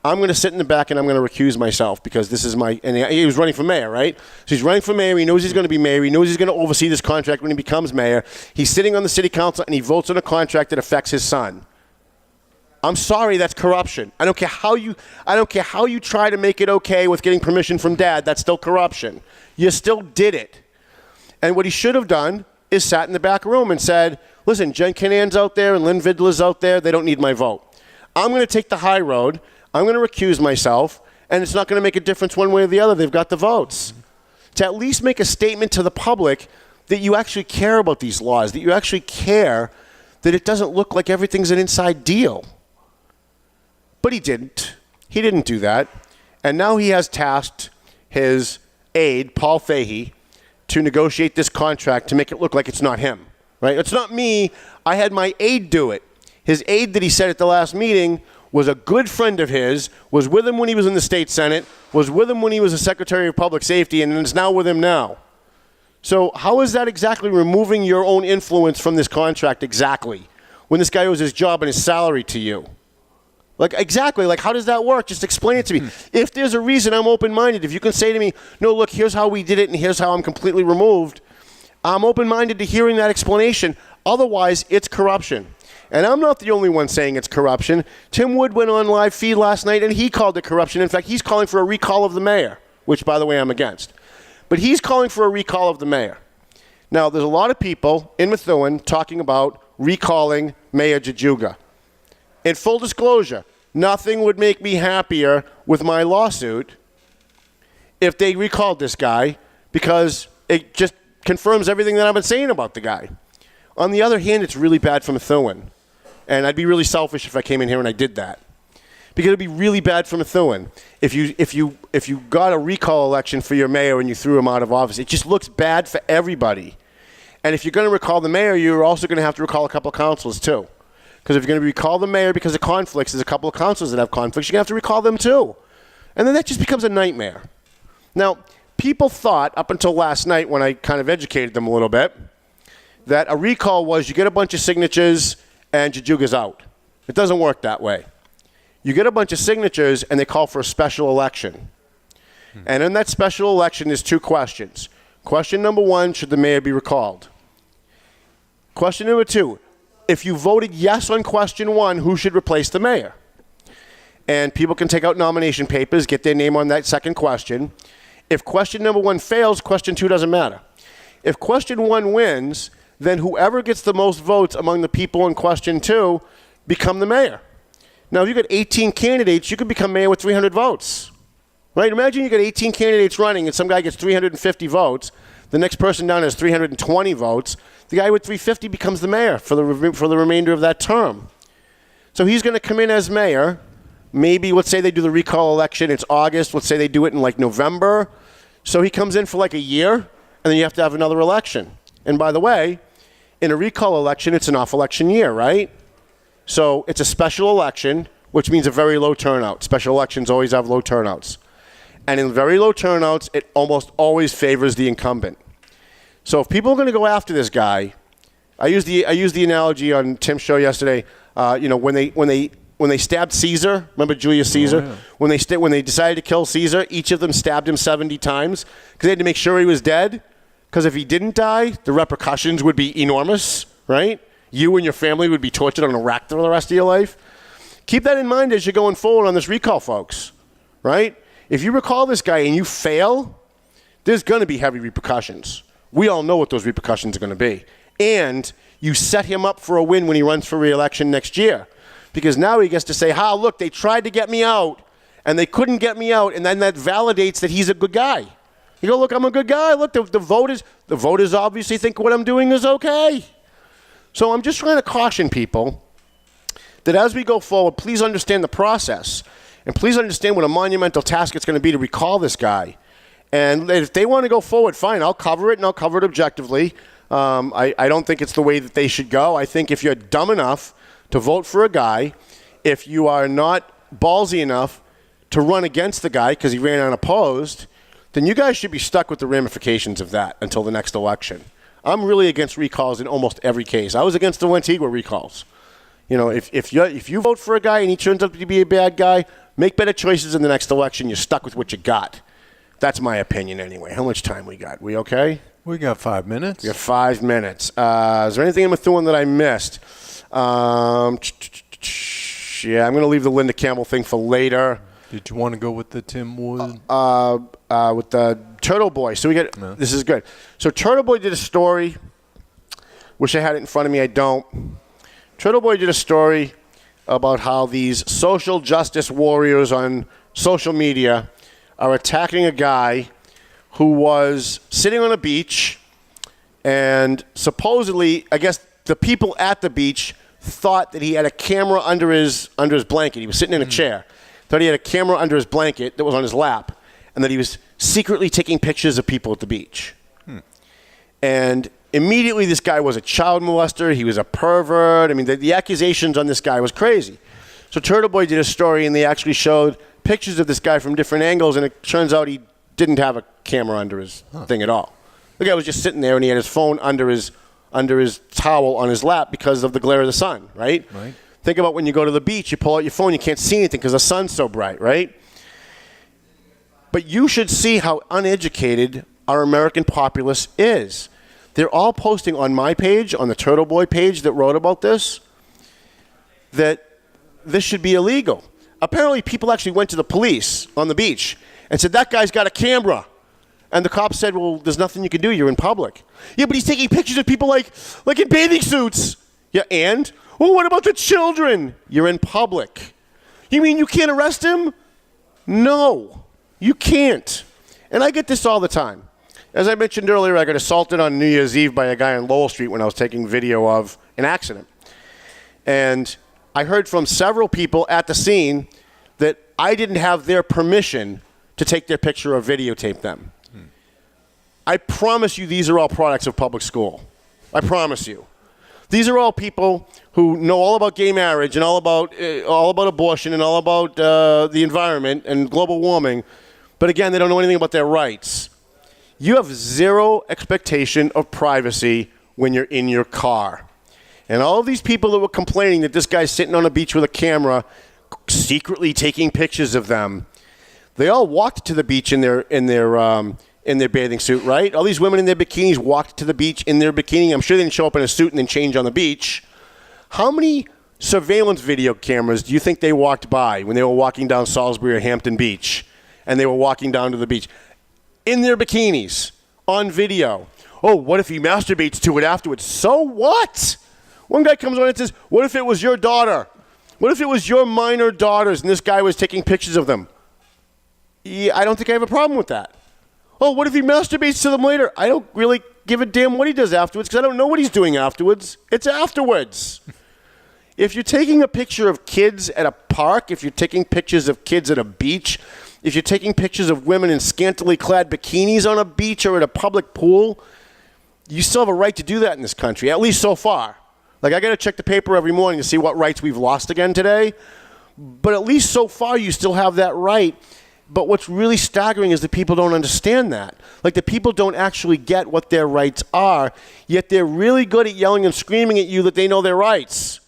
I'm going to sit in the back and I'm going to recuse myself because this is my... And he was running for mayor, right? So he's running for mayor. He knows he's going to be mayor. He knows he's going to oversee this contract when he becomes mayor. He's sitting on the city council and he votes on a contract that affects his son. I'm sorry, that's corruption. I don't care how you try to make it okay with getting permission from dad. That's still corruption. You still did it. And what he should have done is sat in the back room and said, listen, Jen Kinan's out there and Lynn Vidler's out there. They don't need my vote. I'm going to take the high road. I'm going to recuse myself, and it's not going to make a difference one way or the other. They've got the votes. To at least make a statement to the public that you actually care about these laws, that you actually care that it doesn't look like everything's an inside deal. But he didn't. He didn't do that. And now he has tasked his aide, Paul Fahey, to negotiate this contract to make it look like it's not him. Right? It's not me. I had my aide do it. His aide that he said at the last meeting was a good friend of his, was with him when he was in the state senate, was with him when he was a secretary of public safety, and is now with him now. So how is that exactly removing your own influence from this contract exactly, when this guy owes his job and his salary to you? Like, exactly, like, how does that work? Just explain it to me. If there's a reason, I'm open-minded. If you can say to me, no, look, here's how we did it, and here's how I'm completely removed, I'm open-minded to hearing that explanation. Otherwise, it's corruption. And I'm not the only one saying it's corruption. Tim Wood went on live feed last night, and he called it corruption. In fact, he's calling for a recall of the mayor, which, by the way, I'm against. But he's calling for a recall of the mayor. Now, there's a lot of people in Methuen talking about recalling Mayor Jajuga. In full disclosure, nothing would make me happier with my lawsuit if they recalled this guy, because it just confirms everything that I've been saying about the guy. On the other hand, it's really bad for Methuen. And I'd be really selfish if I came in here and I did that. Because it would be really bad for Methuen. If you got a recall election for your mayor and you threw him out of office, it just looks bad for everybody. And if you're going to recall the mayor, you're also going to have to recall a couple of councilors too. Because if you're going to recall the mayor because of conflicts, there's a couple of councilors that have conflicts, you're going to have to recall them too. And then that just becomes a nightmare. Now, people thought, up until last night when I kind of educated them a little bit, that a recall was you get a bunch of signatures and Jajuga's out. It doesn't work that way. You get a bunch of signatures and they call for a special election. And in that special election, there's 2 questions. Question number 1, should the mayor be recalled? Question number 2, if you voted yes on question 1, who should replace the mayor? And people can take out nomination papers, get their name on that second question. If question number 1 fails, question 2 doesn't matter. If question 1 wins, then whoever gets the most votes among the people in question 2 become the mayor. Now, if you got 18 candidates, you could become mayor with 300 votes. Right? Imagine you got 18 candidates running and some guy gets 350 votes. The next person down has 320 votes. The guy with 350 becomes the mayor for the remainder of that term. So he's going to come in as mayor. Maybe, let's say they do the recall election. It's August. Let's say they do it in like November. So he comes in for like a year, and then you have to have another election. And by the way, in a recall election, it's an off-election year, right? So it's a special election, which means a very low turnout. Special elections always have low turnouts. And in very low turnouts, it almost always favors the incumbent. So if people are going to go after this guy, I used the analogy on Tim's show yesterday. When they stabbed Caesar, remember Julius Caesar? Oh, yeah. When they decided to kill Caesar, each of them stabbed him 70 times because they had to make sure he was dead. Because if he didn't die, the repercussions would be enormous, right? You and your family would be tortured on a rack for the rest of your life. Keep that in mind as you're going forward on this recall, folks, right? If you recall this guy and you fail, there's going to be heavy repercussions. We all know what those repercussions are going to be. And you set him up for a win when he runs for re-election next year. Because now he gets to say, look, they tried to get me out, and they couldn't get me out, and then that validates that he's a good guy. You go, look, I'm a good guy. Look, the voters obviously think what I'm doing is okay. So I'm just trying to caution people that as we go forward, please understand the process. And please understand what a monumental task it's going to be to recall this guy. And if they want to go forward, fine, I'll cover it, and I'll cover it objectively. I don't think it's the way that they should go. I think if you're dumb enough to vote for a guy, if you are not ballsy enough to run against the guy because he ran unopposed, then you guys should be stuck with the ramifications of that until the next election. I'm really against recalls in almost every case. I was against the Antigua recalls. You know, if you vote for a guy and he turns out to be a bad guy, make better choices in the next election. You're stuck with what you got. That's my opinion anyway. How much time we got? We okay? We got 5 minutes. We got 5 minutes. Is there anything in Methuen that I missed? Yeah, I'm going to leave the Linda Campbell thing for later. Did you want to go with the Tim Wood? With the Turtle Boy. So we get This is good. So Turtle Boy did a story. Wish I had it in front of me. I don't. Turtle Boy did a story about how these social justice warriors on social media are attacking a guy who was sitting on a beach, and supposedly, I guess the people at the beach thought that he had a camera under his blanket. He was sitting in a chair. Thought he had a camera under his blanket that was on his lap, and that he was secretly taking pictures of people at the beach. And immediately this guy was a child molester. He was a pervert. I mean, the accusations on this guy was crazy. So Turtle Boy did a story, and they actually showed pictures of this guy from different angles, and it turns out he didn't have a camera under his thing at all. The guy was just sitting there, and he had his phone under his towel on his lap because of the glare of the sun, right? Think about when you go to the beach, you pull out your phone, you can't see anything because the sun's so bright, right? But you should see how uneducated our American populace is. They're all posting on my page, on the Turtle Boy page that wrote about this, that this should be illegal. Apparently, people actually went to the police on the beach and said, that guy's got a camera. And the cops said, well, there's nothing you can do. You're in public. Yeah, but he's taking pictures of people like in bathing suits. Yeah, and? Well, what about the children? You're in public. You mean you can't arrest him? No, you can't. And I get this all the time. As I mentioned earlier, I got assaulted on New Year's Eve by a guy on Lowell Street when I was taking video of an accident. And I heard from several people at the scene that I didn't have their permission to take their picture or videotape them. I promise you these are all products of public school. I promise you. These are all people who know all about gay marriage and all about abortion and all about the environment and global warming. But again, they don't know anything about their rights. You have zero expectation of privacy when you're in your car. And all of these people that were complaining that this guy's sitting on a beach with a camera, secretly taking pictures of them, they all walked to the beach in their bathing suit, right? All these women in their bikinis walked to the beach in their bikini. I'm sure they didn't show up in a suit and then change on the beach. How many surveillance video cameras do you think they walked by when they were walking down Salisbury or Hampton Beach and they were walking down to the beach? In their bikinis, on video. Oh, what if he masturbates to it afterwards? So what? One guy comes on and says, what if it was your daughter? What if it was your minor daughters and this guy was taking pictures of them? Yeah, I don't think I have a problem with that. Oh, what if he masturbates to them later? I don't really give a damn what he does afterwards because I don't know what he's doing afterwards. It's afterwards. If you're taking a picture of kids at a park, if you're taking pictures of kids at a beach, if you're taking pictures of women in scantily clad bikinis on a beach or at a public pool, you still have a right to do that in this country, at least so far. Like, I got to check the paper every morning to see what rights we've lost again today. But at least so far, you still have that right. But what's really staggering is that people don't understand that. Like, the people don't actually get what their rights are, yet they're really good at yelling and screaming at you that they know their rights.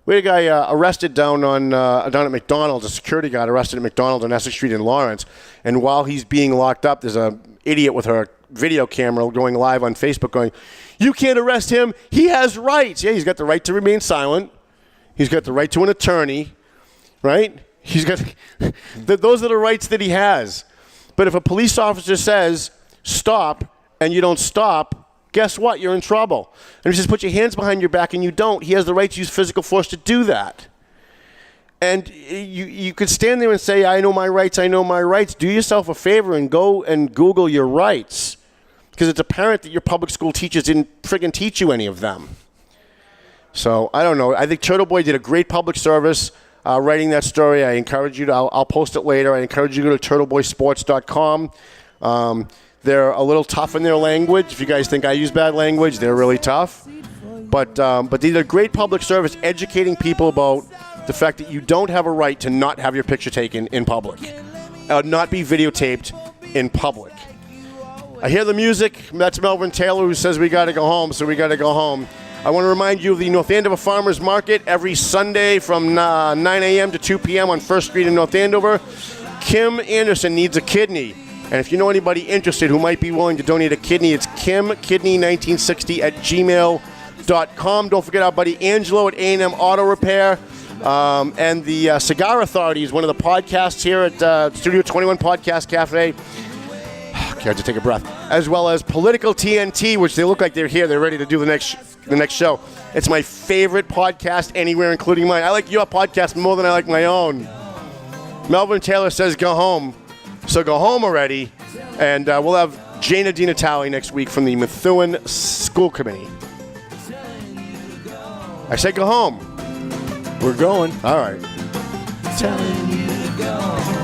We had a guy arrested down at McDonald's, a security guard arrested at McDonald's on Essex Street in Lawrence. And while he's being locked up, there's an idiot with her video camera going live on Facebook going, you can't arrest him. He has rights. Yeah, he's got the right to remain silent. He's got the right to an attorney, right? He's got those are the rights that he has. But if a police officer says, stop, and you don't stop, guess what? You're in trouble. And he says, put your hands behind your back, and you don't. He has the right to use physical force to do that. And you could stand there and say, I know my rights, I know my rights. Do yourself a favor and go and Google your rights. Because it's apparent that your public school teachers didn't friggin' teach you any of them. So, I don't know. I think Turtle Boy did a great public service writing that story. I encourage you to, I'll post it later. I encourage you to go to turtleboysports.com. They're a little tough in their language. If you guys think I use bad language, they're really tough. But they did a great public service educating people about the fact that you don't have a right to not have your picture taken in public, not be videotaped in public. I hear the music. That's Melvin Taylor, who says we got to go home, so we got to go home. I want to remind you of the North Andover Farmers Market every Sunday from 9 a.m. to 2 p.m. on 1st Street in North Andover. Kim Anderson needs a kidney. And if you know anybody interested who might be willing to donate a kidney, it's kimkidney1960@gmail.com. Don't forget our buddy Angelo at A&M Auto Repair. And the Cigar Authority is one of the podcasts here at Studio 21 Podcast Cafe. Okay, I have to take a breath. As well as Political TNT, which they look like they're here. They're ready to do the next show. It's my favorite podcast anywhere, including mine. I like your podcast more than I like my own. Melvin Taylor says go home. So go home already. And we'll have Jana DiNatale next week from the Methuen School Committee. I said go home. We're going. All right. Telling you to go home.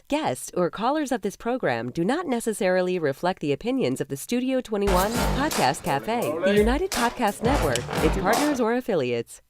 Guests or callers of this program do not necessarily reflect the opinions of the Studio 21 Podcast Cafe, the United Podcast Network, its partners, or affiliates.